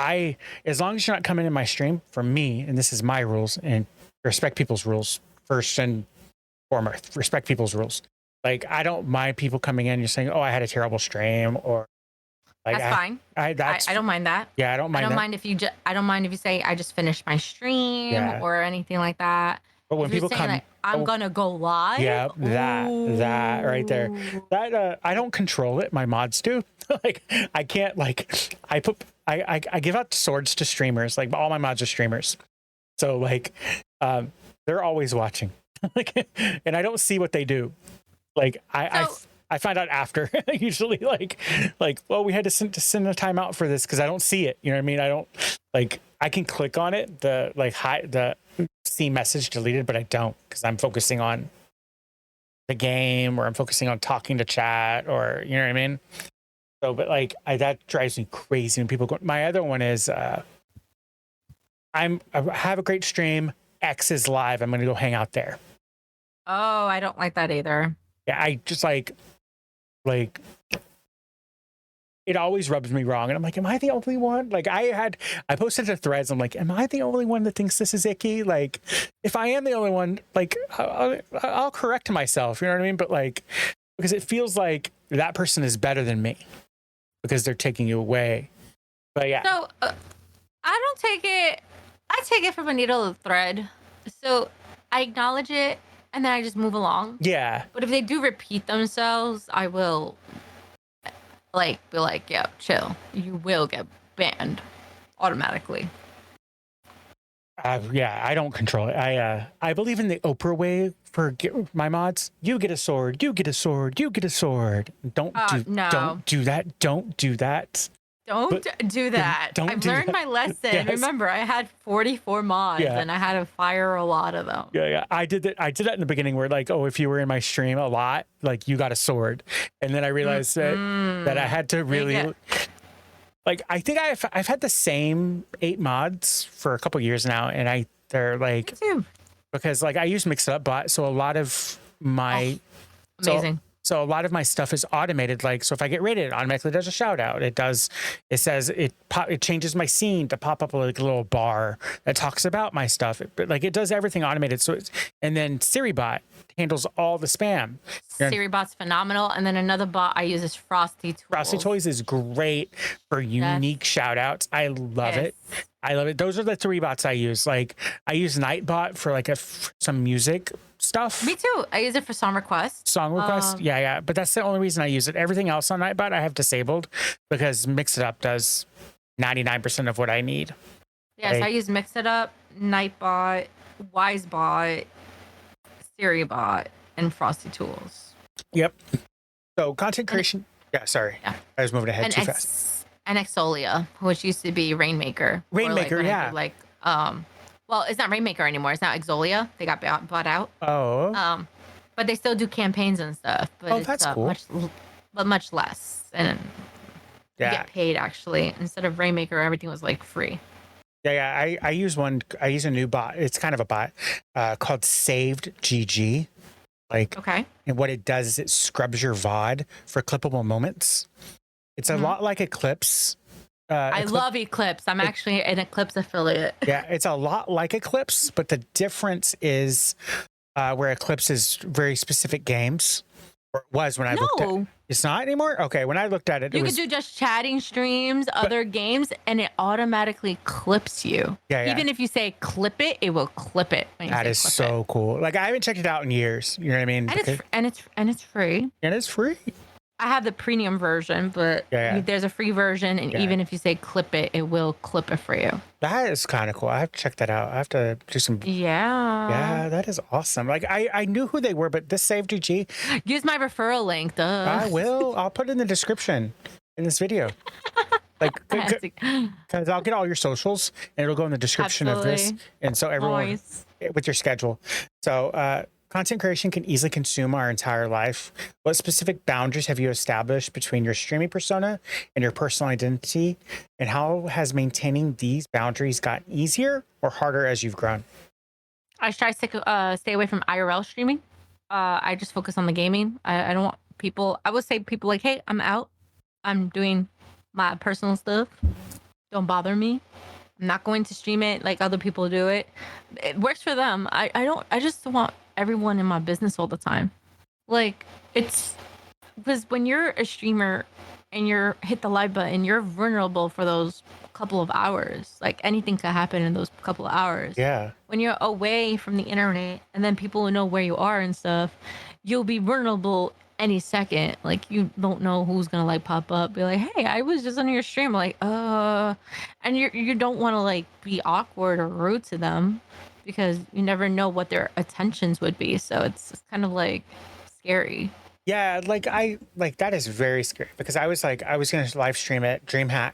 as long as you're not coming in my stream, for me, and this is my rules, and respect people's rules first and foremost. Respect people's rules. Like I don't mind people coming in. You're saying, "Oh, I had a terrible stream," or like that's fine. I don't mind that. Yeah, I don't mind. I don't mind if you say I just finished my stream or anything like that. But when people come, like, I'm gonna go live. Yeah, that right there. That I don't control it. My mods do. Like I can't like I give out swords to streamers. Like all my mods are streamers, so like they're always watching. Like, and I don't see what they do. Like I find out after usually like, well, we had to send a timeout for this because I don't see it. You know what I mean? I don't like, I can click on it, the see message deleted, but I don't because I'm focusing on the game or I'm focusing on talking to chat or, you know what I mean? So, but like, that drives me crazy when people go. My other one is, I have a great stream. X is live. I'm going to go hang out there. Oh, I don't like that either. Yeah, I just like it always rubs me wrong, and I'm like, am I the only one? Like I posted to Threads. I'm like, am I the only one that thinks this is icky? Like, if I am the only one, like I'll correct myself. You know what I mean? But like, because it feels like that person is better than me because they're taking you away. But yeah. So I don't take it. I take it from a needle of thread. So I acknowledge it. And then I just move along. Yeah. But if they do repeat themselves, I will like be like, yeah, chill. You will get banned automatically. Yeah, I don't control it. I believe in the Oprah way for my mods. You get a sword. You get a sword. You get a sword. Don't do that. Don't do that. Don't do that. I've learned my lesson. Yes. Remember, I had 44 mods and I had to fire a lot of them. Yeah. I did that in the beginning where like, oh, if you were in my stream a lot, like you got a sword. And then I realized that I had to really like, I think I've had the same 8 mods for a couple years now. And they're like, because like I use Mix It Up Bot. So a lot of my, amazing. So a lot of my stuff is automated. Like, so if I get rated, it automatically does a shout out. It says it changes my scene to pop up like a little bar that talks about my stuff. But like it does everything automated. So and then SiriBot handles all the spam. SiriBot's phenomenal. And then another bot I use is Frosty Toys. Frosty Toys is great for unique shout outs. I love it. I love it. Those are the 3 bots I use. Like I use Nightbot for like some music stuff. Me too. I use it for song requests. Yeah. But that's the only reason I use it. Everything else on Nightbot I have disabled because Mix It Up does 99% of what I need. Yes, I use Mix It Up, Nightbot, WiseBot, SiriBot, and Frosty Tools. Yep. So content creation. I was moving ahead too fast. And Exolia, which used to be Rainmaker. Rainmaker, Well, it's not Rainmaker anymore. It's now Exolia. They got bought out. Oh. But they still do campaigns and stuff. But that's cool. Much less. And you get paid, actually. Instead of Rainmaker, everything was like free. Yeah. I use a new bot. It's kind of a bot called Saved GG. And what it does is it scrubs your VOD for clippable moments. It's a lot like Eclipse. I love Eclipse. I'm actually an Eclipse affiliate. Yeah, it's a lot like Eclipse, but the difference is where Eclipse is very specific games. Or it was when I looked at it. It's not anymore? Okay, when I looked at it, you could do just chatting streams, other games, and it automatically clips you. Yeah. Even if you say clip it, it will clip it. That is so cool. Like I haven't checked it out in years. You know what I mean? And it's free. And it's free. I have the premium version, but there's a free version, and even if you say clip it, it will clip it for you. That is kind of cool. I have to check that out. I have to do some. Yeah, that is awesome. Like I knew who they were, but this Save GG. Use my referral link, I will. I'll put it in the description in this video. Like, I had to. because I'll get all your socials and it'll go in the description of this. Absolutely. And so everyone Nice. with your schedule. So, content creation can easily consume our entire life. What specific boundaries have you established between your streaming persona and your personal identity? And how has maintaining these boundaries gotten easier or harder as you've grown? I try to stay away from IRL streaming. I just focus on the gaming. I don't want people. I would say people like, hey, I'm out. I'm doing my personal stuff. Don't bother me. I'm not going to stream it like other people do it. It works for them. I don't. I just don't want everyone in my business all the time. Like it's because when you're a streamer and you're hit the live button, you're vulnerable for those couple of hours. Like anything could happen in those couple of hours. Yeah. When you're away from the internet and then people will know where you are and stuff, you'll be vulnerable any second. Like you don't know who's gonna like pop up, be like, hey, I was just on your stream, like, and you don't want to like be awkward or rude to them because you never know what their attentions would be. So it's kind of like scary. Yeah, like that is very scary because I was gonna live stream it, DreamHack,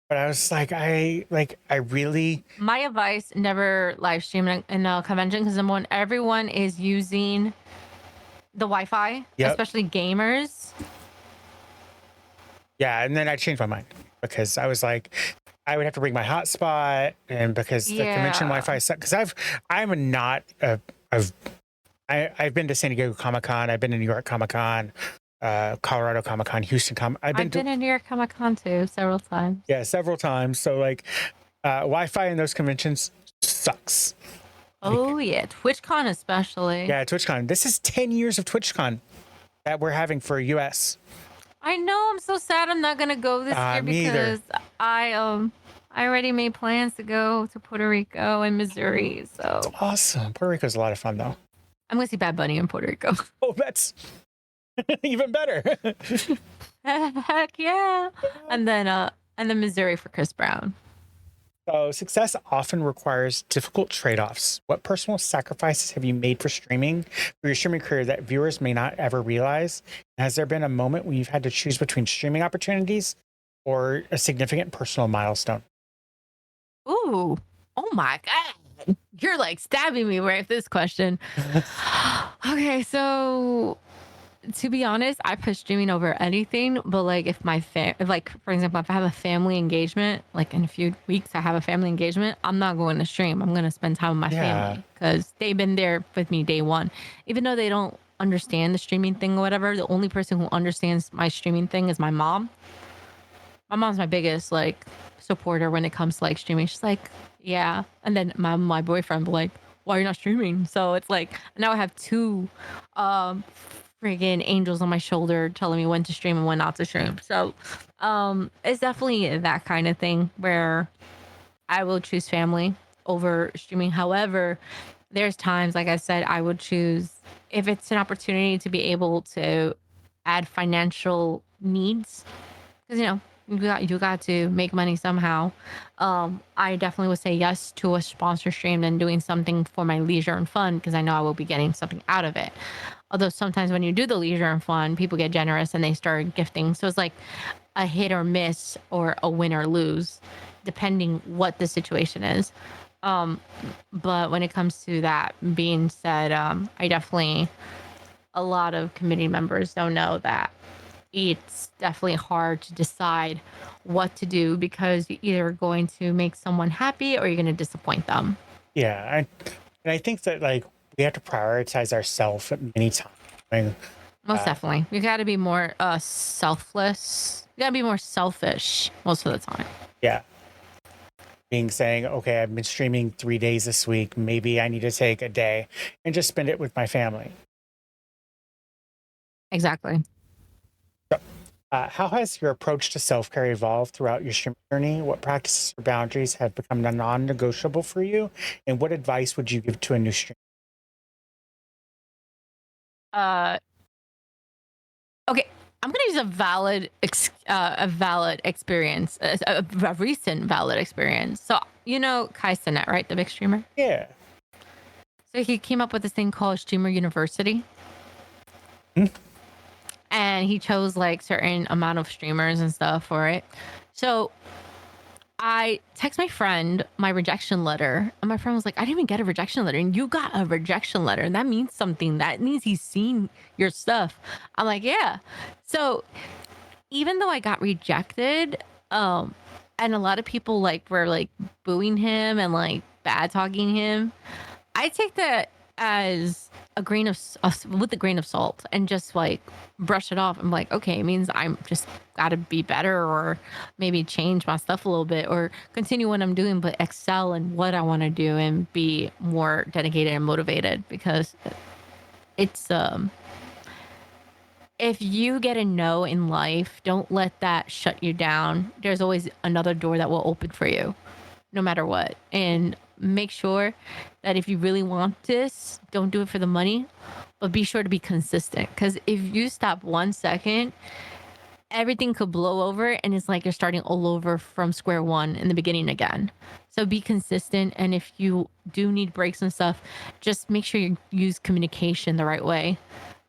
but I was like, I really. My advice: never live stream in a convention because number one, everyone is using the Wi-Fi, Yep. especially gamers. Yeah, and then I changed my mind because I was like, I would have to bring my hotspot, and because the convention Yeah. Wi-Fi sucks. Because I'm not I've been to San Diego Comic Con, I've been to New York Comic Con, Colorado Comic Con, Houston Comic. I've been in New York Comic Con too several times. Yeah, several times. So like, Wi-Fi in those conventions sucks. Oh yeah, TwitchCon especially. Yeah, TwitchCon. This is 10 years of TwitchCon that we're having for US. I know. I'm so sad. I'm not gonna go this year Me either. because I already made plans to go to Puerto Rico and Missouri. So Awesome. Puerto Rico's a lot of fun though. I'm gonna see Bad Bunny in Puerto Rico. Oh, that's even better. Heck yeah! And then Missouri for Chris Brown. So, success often requires difficult trade-offs. What personal sacrifices have you made for your streaming career that viewers may not ever realize? Has there been a moment when you've had to choose between streaming opportunities or a significant personal milestone? Ooh, oh my God. You're like stabbing me right with this question. Okay, so to be honest, I put streaming over anything. But like, if like for example, if I have a family engagement, like in a few weeks, I have a family engagement, I'm not going to stream. I'm gonna spend time with my family because they've been there with me day one. Even though they don't understand the streaming thing or whatever, the only person who understands my streaming thing is my mom. My mom's my biggest like supporter when it comes to like streaming. She's like, yeah. And then my boyfriend will like, why are you not streaming? So it's like now I have two friggin' angels on my shoulder telling me when to stream and when not to stream. So it's definitely that kind of thing where I will choose family over streaming. However, there's times, like I said, I would choose if it's an opportunity to be able to add financial needs because you got to make money somehow. I definitely would say yes to a sponsor stream than doing something for my leisure and fun because I know I will be getting something out of it. Although sometimes when you do the leisure and fun, people get generous and they start gifting. So it's like a hit or miss or a win or lose, depending what the situation is. But when it comes to that being said, I definitely, a lot of committee members don't know that it's definitely hard to decide what to do because you're either going to make someone happy or you're going to disappoint them. Yeah, and I think that like we have to prioritize ourselves at many times. I mean, Most definitely. You got to be more selfless. You got to be more selfish most of the time. yeah, saying, okay, I've been streaming 3 days this week. Maybe I need to take a day and just spend it with my family. Exactly. How has your approach to self-care evolved throughout your streaming journey? What practices or boundaries have become non-negotiable for you? And what advice would you give to a new streamer? Okay, I'm gonna use a valid experience, a recent valid experience. So Kai Cenat, right, the big streamer. Yeah. So he came up with this thing called Streamer University. And he chose like certain amount of streamers and stuff for it. So I text my friend my rejection letter, and my friend was like, I didn't even get a rejection letter. And you got a rejection letter. And that means something. That means he's seen your stuff. I'm like, yeah. So even though I got rejected, and a lot of people like were like booing him and like bad talking him, I take that as a grain of with a grain of salt and just like brush it off. I'm like, okay, it means I'm just got to be better, or maybe change my stuff a little bit, or continue what I'm doing, but excel in what I want to do and be more dedicated and motivated. Because it's if you get a no in life, don't let that shut you down. There's always another door that will open for you, no matter what. And make sure that if you really want this, don't do it for the money, but be sure to be consistent. Because if you stop 1 second, everything could blow over, and it's like you're starting all over from square one in the beginning again. So be consistent. And if you do need breaks and stuff, just make sure you use communication the right way.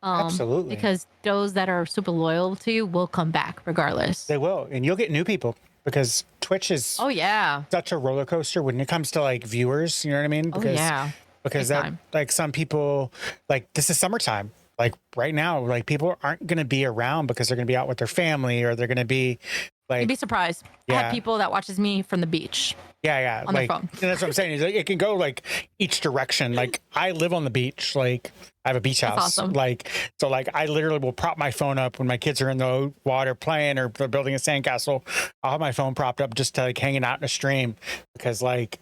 Absolutely. Because those that are super loyal to you will come back regardless. They will. And you'll get new people, because Twitch is such a roller coaster when it comes to like viewers. You know what I mean? Because, because that like some people, like this is summertime. Like right now, like people aren't going to be around because they're going to be out with their family, or they're going to be like, you'd be surprised. I have people that watches me from the beach. On their phone. And that's what I'm saying. Is like, it can go like each direction. Like I live on the beach. Like I have a beach house. Awesome. Like, so like I literally will prop my phone up when my kids are in the water playing or they're building a sandcastle. I'll have my phone propped up just to like hanging out in a stream, because like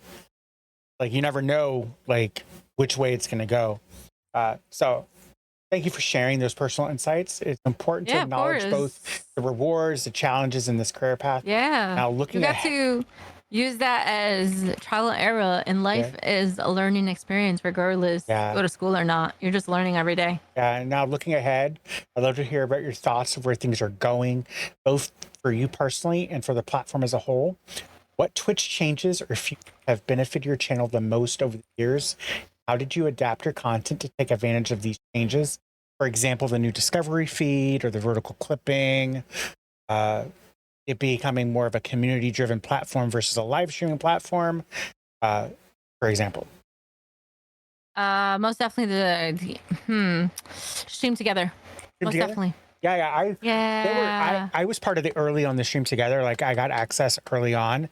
you never know like which way it's going to go. So thank you for sharing those personal insights. It's important to acknowledge both the rewards, the challenges in this career path. Yeah. Now looking you got to use that as trial and error, and life is a learning experience regardless go to school or not. You're just learning every day. Yeah. And now looking ahead, I'd love to hear about your thoughts of where things are going, both for you personally and for the platform as a whole. What Twitch changes or if you have benefited your channel the most over the years? How did you adapt your content to take advantage of these changes? For example, the new discovery feed or the vertical clipping, it becoming more of a community-driven platform versus a live streaming platform, for example. Most definitely the stream together. Definitely. I was part of the early on the stream together. Like I got access early on.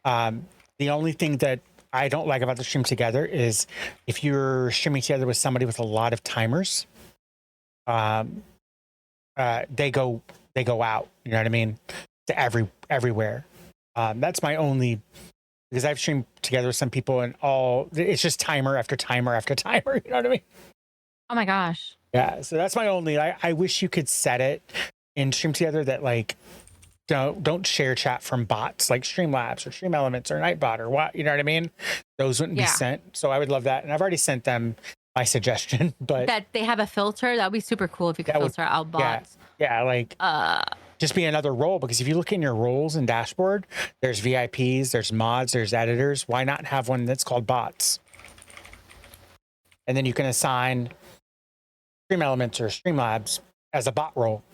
The only thing that I don't like about the stream together is if you're streaming together with somebody with a lot of timers, they go out, you know what I mean? To everywhere. That's my only, because I've streamed together with some people and it's just timer after timer after timer, you know what I mean? Oh my gosh. Yeah. So that's my only, I wish you could set it in stream together that like, don't share chat from bots like Streamlabs or Stream Elements or Nightbot or what, you know what I mean? Those wouldn't be sent. So I would love that. And I've already sent them my suggestion, but that they have a filter, that'd be super cool if you could filter out bots. Like just be another role, because if you look in your roles and dashboard, there's VIPs, there's mods, there's editors. Why not have one that's called bots? And then you can assign Stream Elements or Streamlabs as a bot role,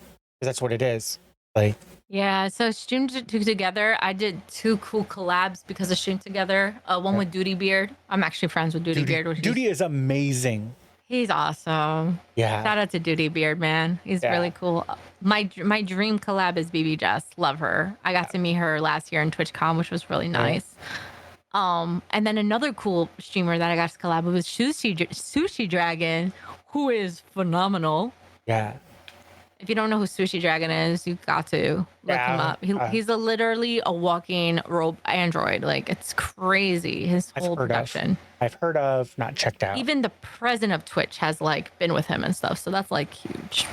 because that's what it is. Like so Stream Together, I did 2 cool collabs because of Stream Together. One with Duty Beard. I'm actually friends with Duty Beard. Duty is amazing. He's awesome. Yeah. Shout out to Duty Beard, man. He's really cool. My dream collab is BB Jess. Love her. I got to meet her last year in TwitchCon, which was really nice. And then another cool streamer that I got to collab with was Sushi Dragon, who is phenomenal. Yeah. If you don't know who Sushi Dragon is, you got to look him up. He's literally a walking android. Like, it's crazy. His whole production. I've heard of, not checked out. Even the president of Twitch has like been with him and stuff. So that's like huge.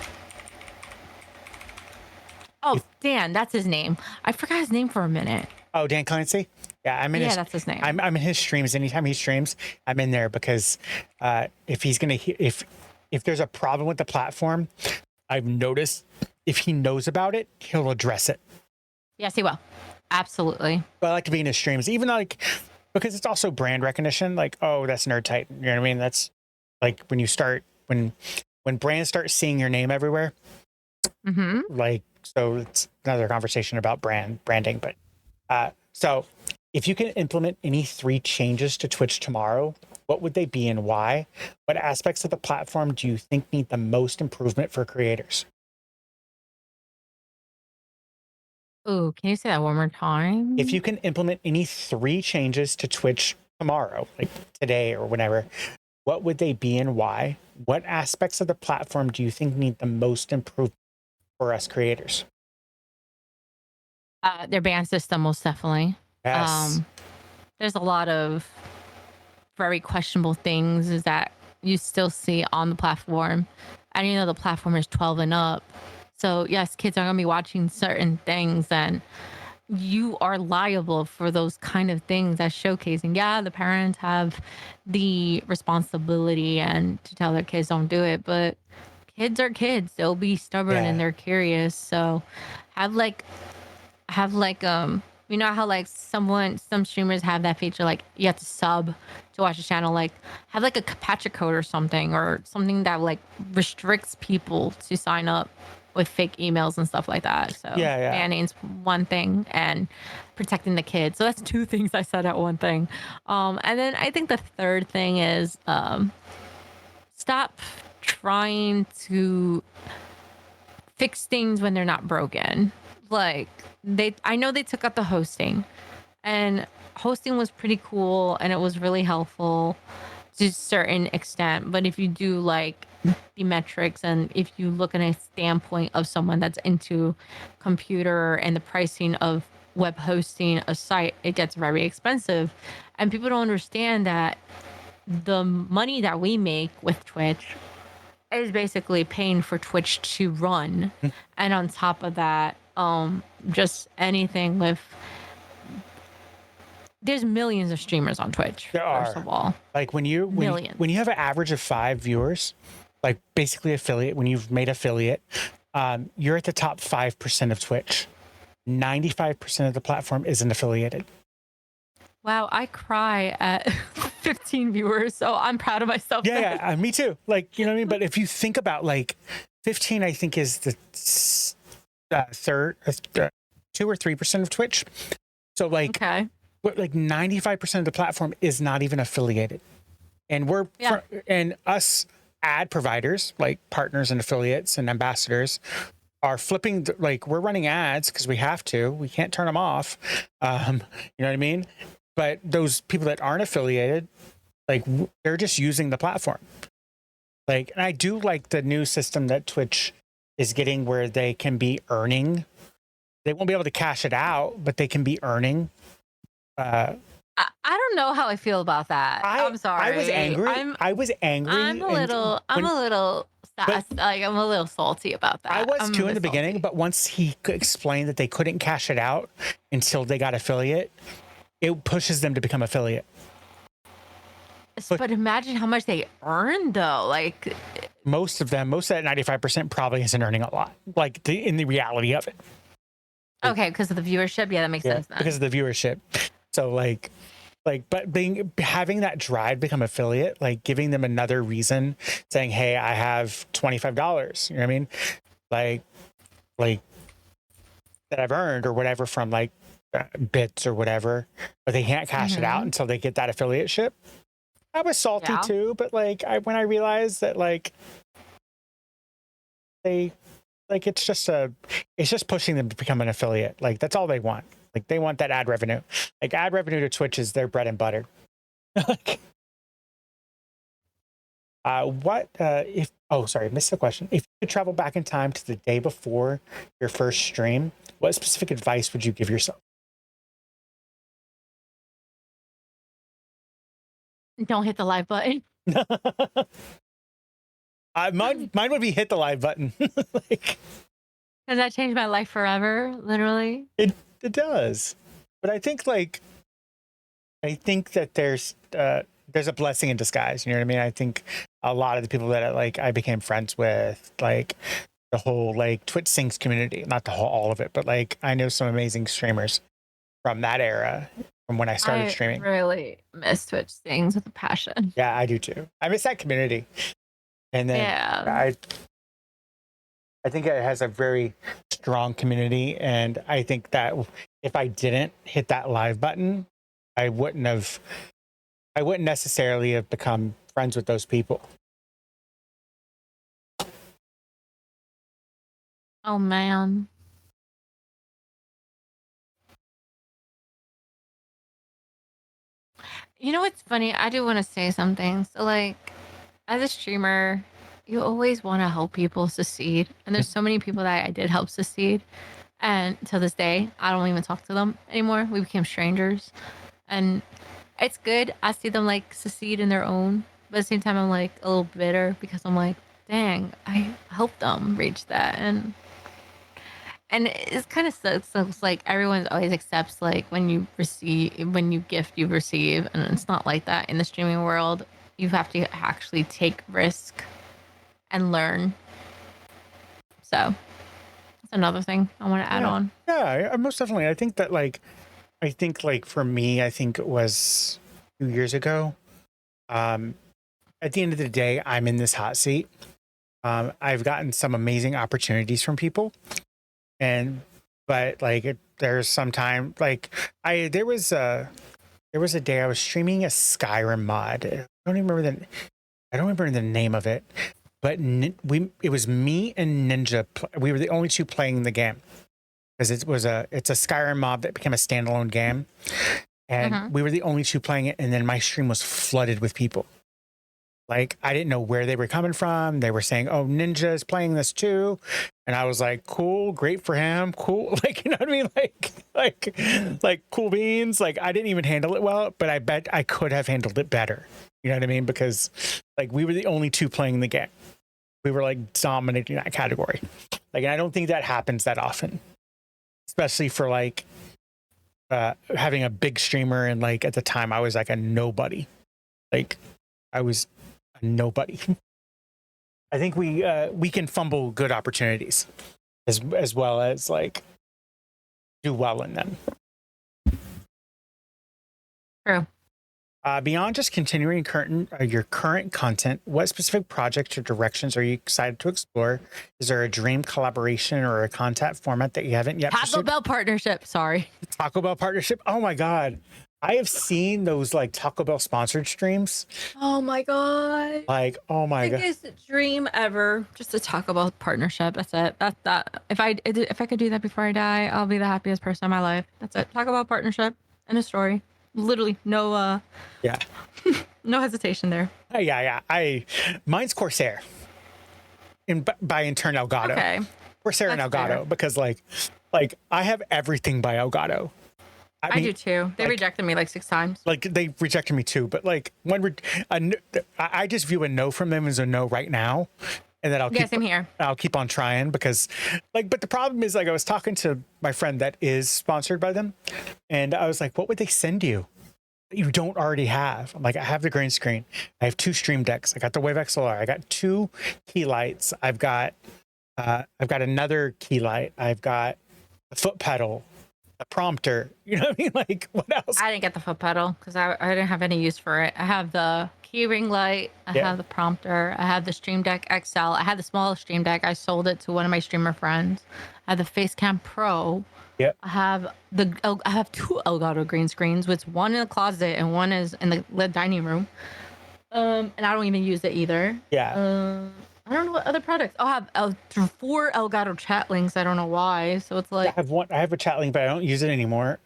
Oh, Dan, that's his name. I forgot his name for a minute. Oh, Dan Clancy? Yeah, that's his name. I'm in his streams. Anytime he streams, I'm in there, because if he's gonna if there's a problem with the platform, I've noticed if he knows about it, he'll address it. Yes, he will. Absolutely. But I like to be in his streams, even like, because it's also brand recognition. Like, oh, that's Nerd Titan. You know what I mean? That's like when you start, when brands start seeing your name everywhere. Like, so it's another conversation about branding, but So if you can implement any 3 changes to Twitch tomorrow, what would they be and why? What aspects of the platform do you think need the most improvement for creators? Ooh, can you say that one more time? If you can implement any 3 changes to Twitch tomorrow, like today or whenever, what would they be and why? What aspects of the platform do you think need the most improvement for us creators? Their ban system, most definitely. Yes. Um, there's a lot of very questionable things is that you still see on the platform. And you know the platform is 12 and up. So yes, kids are gonna be watching certain things and you are liable for those kind of things as showcasing. Yeah, the parents have the responsibility and to tell their kids don't do it, but kids are kids. They'll be stubborn and Yeah. they're curious. So have like you know how like some streamers have that feature like you have to sub to watch the channel, like have like a captcha code or something that like restricts people to sign up with fake emails and stuff like that. So Yeah. banning's one thing and protecting the kids. So that's 2 things I said at one thing. And then I think the third thing is stop trying to fix things when they're not broken. Like I know they took out the hosting and hosting was pretty cool and it was really helpful to a certain extent. But if you do like the metrics and if you look at a standpoint of someone that's into computer and the pricing of web hosting a site, it gets very expensive. And people don't understand that the money that we make with Twitch is basically paying for Twitch to run. And on top of that, just anything with there's millions of streamers on Twitch, There first are. of all. Like when Millions. you have an average of 5 viewers, like basically affiliate, when you've made affiliate, you're at the top 5% of Twitch. 95% of the platform isn't affiliated. Wow, I cry at 15 viewers, so I'm proud of myself. Yeah, me too. Like, you know what I mean? But if you think about like 15, I think is the third, 2 or 3% of Twitch. So like, Okay. like 95% of the platform is not even affiliated. And and us ad providers, like partners and affiliates and ambassadors, are flipping, like we're running ads because we have to. We can't turn them off. You know what I mean? But those people that aren't affiliated, like they're just using the platform. Like, and I do like the new system that Twitch is getting where they can be earning. They won't be able to cash it out, but they can be earning. I don't know how I feel about that. I'm sorry. I was angry. I was angry. I'm a little like I'm a little salty about that. I was I'm too a in the bit beginning, salty. but once he explained that they couldn't cash it out until they got affiliate, it pushes them to become affiliate. But imagine how much they earn though. Like Most of that 95% probably isn't earning a lot. Like in the reality of it. okay, because of the viewership. Yeah, that makes sense then. Because of the viewership. So but having that drive become affiliate, like giving them another reason, saying, "Hey, I have $25." You know what I mean? Like that I've earned or whatever from like bits or whatever, but they can't cash it out until they get that affiliate ship. I was salty too, but like when I realized that like it's just pushing them to become an affiliate. Like that's all they want. Like they want that ad revenue. Like ad revenue to Twitch is their bread and butter. Sorry, missed the question. If you could travel back in time to the day before your first stream, what specific advice would you give yourself? Don't hit the live button. Mine would be hit the live button. Like, Does that change my life forever? Literally. it does. But I think that there's a blessing in disguise. You know what I mean? I think a lot of the people that I became friends with, like the whole like Twitch Sings community, not the whole all of it, but like I know some amazing streamers from that era, from when I started streaming. I really miss Twitch Sings with a passion. Yeah, I do too. I miss that community. And then I think it has a very strong community, and I think that if I didn't hit that live button, I wouldn't necessarily have become friends with those people. Oh man. You know what's funny? I do want to say something. So like as a streamer, you always want to help people succeed. And there's so many people that I did help succeed. And till this day, I don't even talk to them anymore. We became strangers. And it's good. I see them like succeed in their own. But at the same time, I'm like a little bitter because I'm like, dang, I helped them reach that. And it's kind of sucks. So it's like everyone always accepts like when you gift, you receive. And it's not like that in the streaming world. You have to actually take risk and learn. So that's another thing I want to add on. Yeah, most definitely. I think for me, I think it was 2 years ago. At the end of the day, I'm in this hot seat. I've gotten some amazing opportunities from people, but like there's some time like there was a day I was streaming a Skyrim mod. I don't remember the name of it, but it was me and Ninja. We were the only two playing the game because it's a Skyrim mod that became a standalone game, and we were the only two playing it. And then my stream was flooded with people. Like I didn't know where they were coming from. They were saying, "Oh, Ninja is playing this too," and I was like, "Cool, great for him, cool." Like you know what I mean? Like cool beans. Like I didn't even handle it well, but I bet I could have handled it better. You know what I mean? Because like we were the only two playing the game. We were like dominating that category. Like, and I don't think that happens that often, especially for like having a big streamer. And like at the time, I was like a nobody. Like I was a nobody. I think we can fumble good opportunities as well as like do well in them. True. Beyond just continuing your current content, what specific projects or directions are you excited to explore? Is there a dream collaboration or a content format that you haven't yet Taco pursued? Bell partnership. Sorry. Taco Bell partnership? Oh my God. I have seen those like Taco Bell sponsored streams. Oh my God. Like, oh my God. Biggest dream ever. Just a Taco Bell partnership. That's it. That's that. If I could do that before I die, I'll be the happiest person in my life. That's it. Taco Bell partnership and a story. Literally no yeah. no hesitation there. Yeah. Mine's Corsair. By in turn Elgato. Okay. Corsair and Elgato fair. Because like I have everything by Elgato. I do too. They rejected me like 6 times. Like they rejected me too, but like I just view a no from them as a no right now, and then I'll keep on trying because like. But the problem is like I was talking to my friend that is sponsored by them, and I was like, what would they send you that you don't already have? I'm like, I have the green screen, I have 2 stream decks, I got the Wave XLR, I got 2 key lights, I've got another key light, I've got a foot pedal. A prompter, you know what I mean? Like what else? I didn't get the foot pedal because I didn't have any use for it. I have the key ring light, I have the prompter, I have the Stream Deck XL, I had the smallest Stream Deck. I sold it to one of my streamer friends. I have the Facecam Pro. Yep. I have 2 Elgato green screens, with one in the closet and one is in the dining room. And I don't even use it either. Yeah. I don't know what other products. I have 4 Elgato chat links. I don't know why. So it's like I have a chat link, but I don't use it anymore.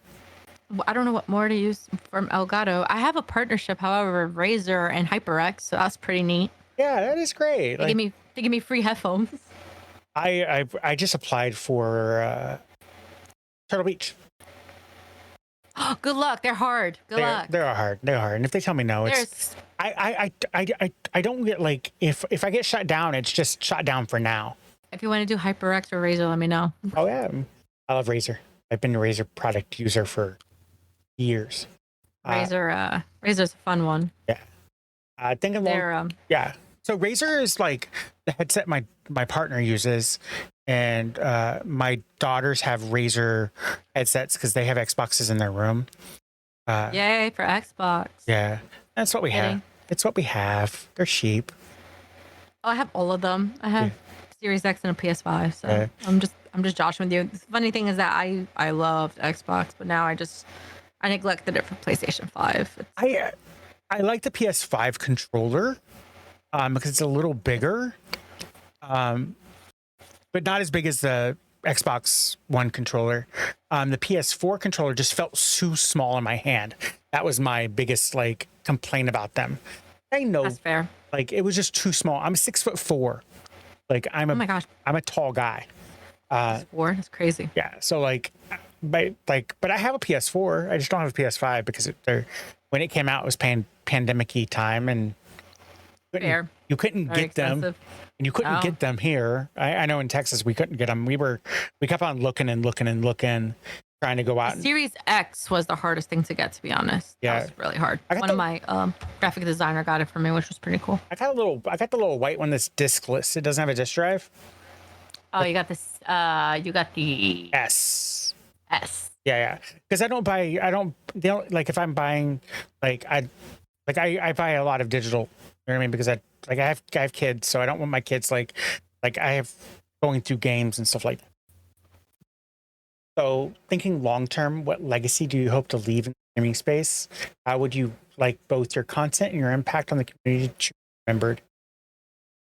I don't know what more to use from Elgato. I have a partnership, however, Razer and HyperX, so that's pretty neat. Yeah, that is great. They give me free headphones. I just applied for Turtle Beach. Good luck. They're hard. Good luck. They're hard. And if they tell me no, it's I don't get like if I get shut down, it's just shut down for now. If you want to do HyperX or Razer, let me know. Oh yeah, I love Razer. I've been a Razer product user for years. Razer's a fun one. Yeah, I think yeah. So Razer is like the headset my partner uses, and my daughters have Razer headsets because they have Xboxes in their room. Yay for Xbox. Yeah, that's what we have. It's what we have. They're cheap. Oh, I have all of them. I have Series X and a PS5. So Okay. I'm just joshing with you. The funny thing is that I loved Xbox, but now I neglected it for PlayStation 5. I like the PS5 controller because it's a little bigger, but not as big as the Xbox One controller. The PS4 controller just felt too small in my hand. That was my biggest like complaint about them. I know That's fair. like it was just too small. I'm 6'4". Like Oh my gosh, I'm a tall guy. PS4. That's crazy. Yeah. So but I have a PS4. I just don't have a PS5 because when it came out, it was pandemic-y time and Fair. you couldn't Very get them. expensive. And you couldn't Oh. get them here. I know in Texas we couldn't get them. We kept on looking and looking and looking, trying to go out. Series X was the hardest thing to get, to be honest. Yeah. That was really hard. I got One of my graphic designer got it for me, which was pretty cool. I got the little white one that's diskless. It doesn't have a disk drive. Oh, you got this. You got the S. S. Yeah. Because like if I'm buying I buy a lot of digital. You know what I mean? Because I have kids, so I don't want my kids like I have going through games and stuff like that. So thinking long term, what legacy do you hope to leave in the streaming space? How would you like both your content and your impact on the community to be remembered?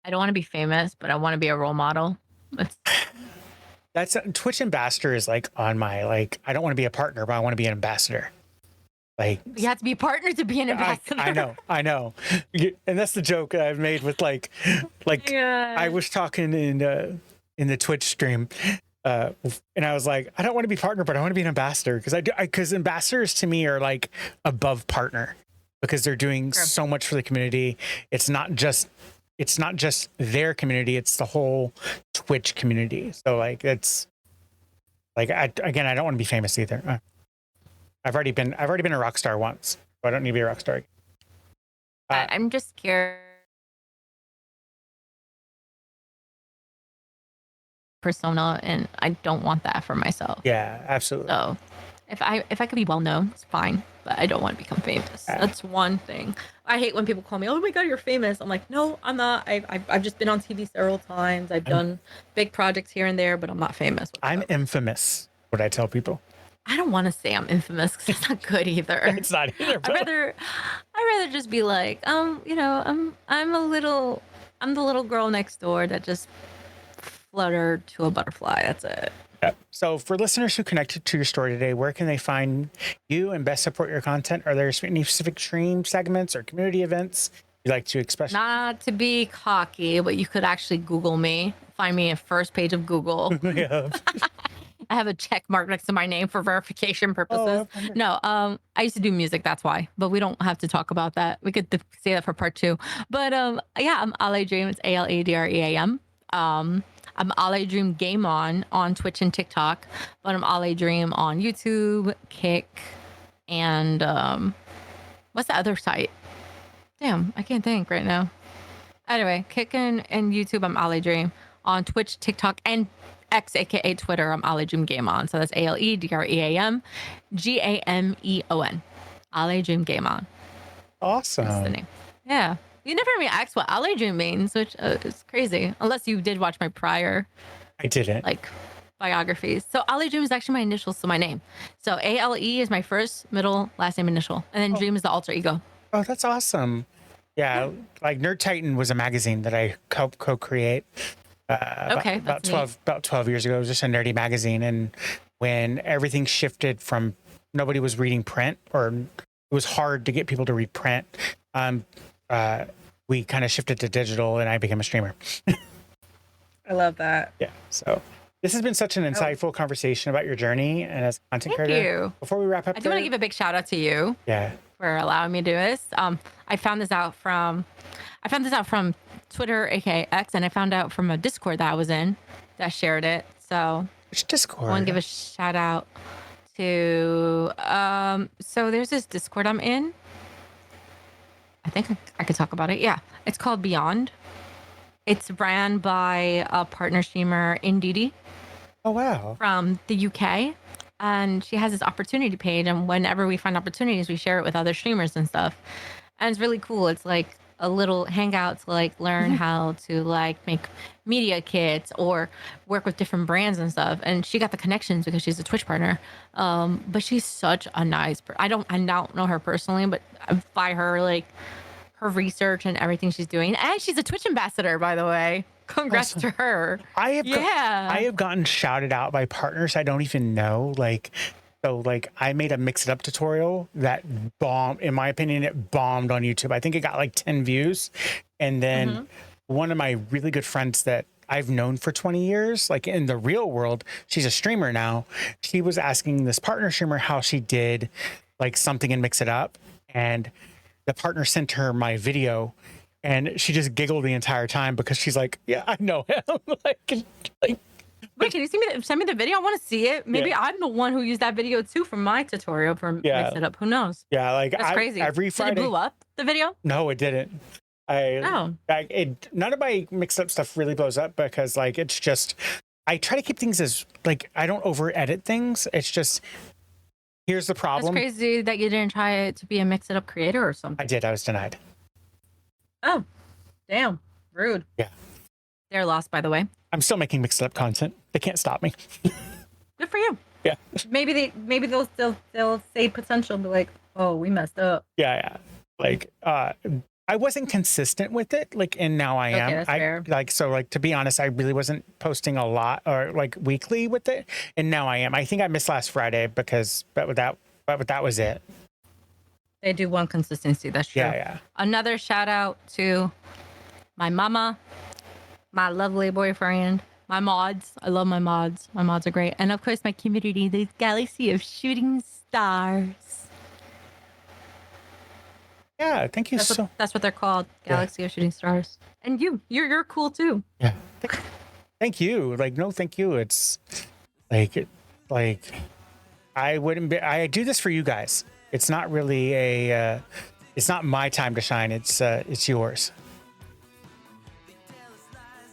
I don't want to be famous, but I want to be a role model. That's Twitch ambassador is like on my I don't want to be a partner, but I want to be an ambassador. Like You have to be a partner to be an ambassador. I know, and that's the joke I've made with Yeah. I was talking in the Twitch stream, and I was like, I don't want to be partner, but I want to be an ambassador because ambassadors to me are like above partner because they're doing so much for the community. It's not just their community; it's the whole Twitch community. So it's I don't want to be famous either. I've already been a rock star once, so I don't need to be a rock star again. I'm just scared. Persona, and I don't want that for myself. Yeah, absolutely. So if I could be well known, it's fine, but I don't want to become famous. That's one thing. I hate when people call me, "Oh my god, you're famous." I'm like, no, I'm not. I've just been on TV several times. I've done big projects here and there, but I'm not famous. I'm infamous. What I tell people. I don't want to say I'm infamous because it's not good either. It's not either. I'd rather just be like, I'm the little girl next door that just fluttered to a butterfly. That's it. Yeah. So for listeners who connected to your story today, where can they find you and best support your content? Are there any specific stream segments or community events you'd like to express? Not to be cocky, but you could actually Google me. Find me at first page of Google. Yeah. I have a check mark next to my name for verification purposes. No, I used to do music, that's why. But we don't have to talk about that. We could say that for part 2. But yeah, I'm Aledream. It's Aledream. I'm Aledreamgameon on Twitch and TikTok, but I'm Aledream on YouTube, Kick, and what's the other site? Damn, I can't think right now. Anyway, Kick and YouTube, I'm Aledream. On Twitch, TikTok, and X, aka Twitter, I'm Aledreamgameon. So that's Aledreamgameon. Aledreamgameon. Awesome. That's the name. Yeah. You never heard me ask what Aledream means, which is crazy. Unless you did watch my prior. I didn't. Biographies. So Aledream is actually my initials to my name. So ALE is my first, middle, last name initial. And then Dream is the alter ego. Oh, that's awesome. Yeah. Like Nerd Titan was a magazine that I helped co-create. About 12 years ago. It was just a nerdy magazine, and when everything shifted from nobody was reading print, or it was hard to get people to read print, we kind of shifted to digital, and I became a streamer. I love that. Yeah. So this has been such an insightful conversation about your journey and as a content creator. Thank you. Before we wrap up, I do want to give a big shout out to you. Yeah. For allowing me to do this. I found this out from Twitter, aka X, and I found out from a Discord that I was in that shared it. So which Discord? I want to give a shout out to so there's this Discord I'm in. I think I could talk about it. Yeah. It's called Beyond. It's ran by a partner streamer, Indidi. Oh wow. From the UK. And she has this opportunity page, and whenever we find opportunities, we share it with other streamers and stuff. And it's really cool. It's like a little hangout to like learn how to like make media kits or work with different brands and stuff. And she got the connections because she's a Twitch partner. But she's such a nice I don't know her personally, but by her like her research and everything she's doing. And she's a Twitch ambassador, by the way. Congrats to her. I have gotten shouted out by partners I don't even know. So I made a mix it up tutorial that bombed, in my opinion, it bombed on YouTube. I think it got like 10 views. And then one of my really good friends that I've known for 20 years, like in the real world, she's a streamer now. She was asking this partner streamer how she did like something and mix it up. And the partner sent her my video and she just giggled the entire time because she's like, yeah, I know him. Wait, can you send me the video? I want to see it. Maybe I'm the one who used that video too from my tutorial for Mix It Up. Who knows? Yeah, that's crazy. Every Friday. Did it blow up, the video? No, it didn't. None of my mixed up stuff really blows up because it's just, I try to keep things as I don't over edit things. It's just, here's the problem. It's crazy that you didn't try to be a Mix It Up creator or something. I did. I was denied. Oh, damn. Rude. Yeah. They're lost, by the way. I'm still making mixed up content. They can't stop me. Good for you. Yeah. Maybe they'll say potential and be like, oh, we messed up. Yeah. I wasn't consistent with it, and now I am. That's fair. To be honest, I really wasn't posting a lot or weekly with it, and now I am. I think I missed last Friday but that was it. They do want consistency. That's true. Yeah. Another shout out to my mama, my lovely boyfriend, my mods. I love my mods. My mods are great. And of course, my community, the galaxy of shooting stars. Yeah, thank you. That's what they're called. Galaxy of shooting stars. And you're cool too. Yeah. Thank you. No, thank you. It's I wouldn't be, I do this for you guys. It's not really it's not my time to shine. It's yours.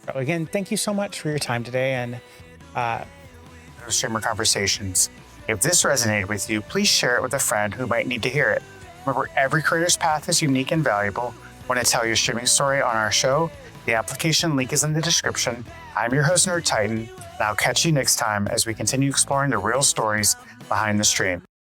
So again, thank you so much for your time today and streamer conversations. If this resonated with you, please share it with a friend who might need to hear it. Remember, every creator's path is unique and valuable. Want to tell your streaming story on our show? The application link is in the description. I'm your host, Nerd Titan, and I'll catch you next time as we continue exploring the real stories behind the stream.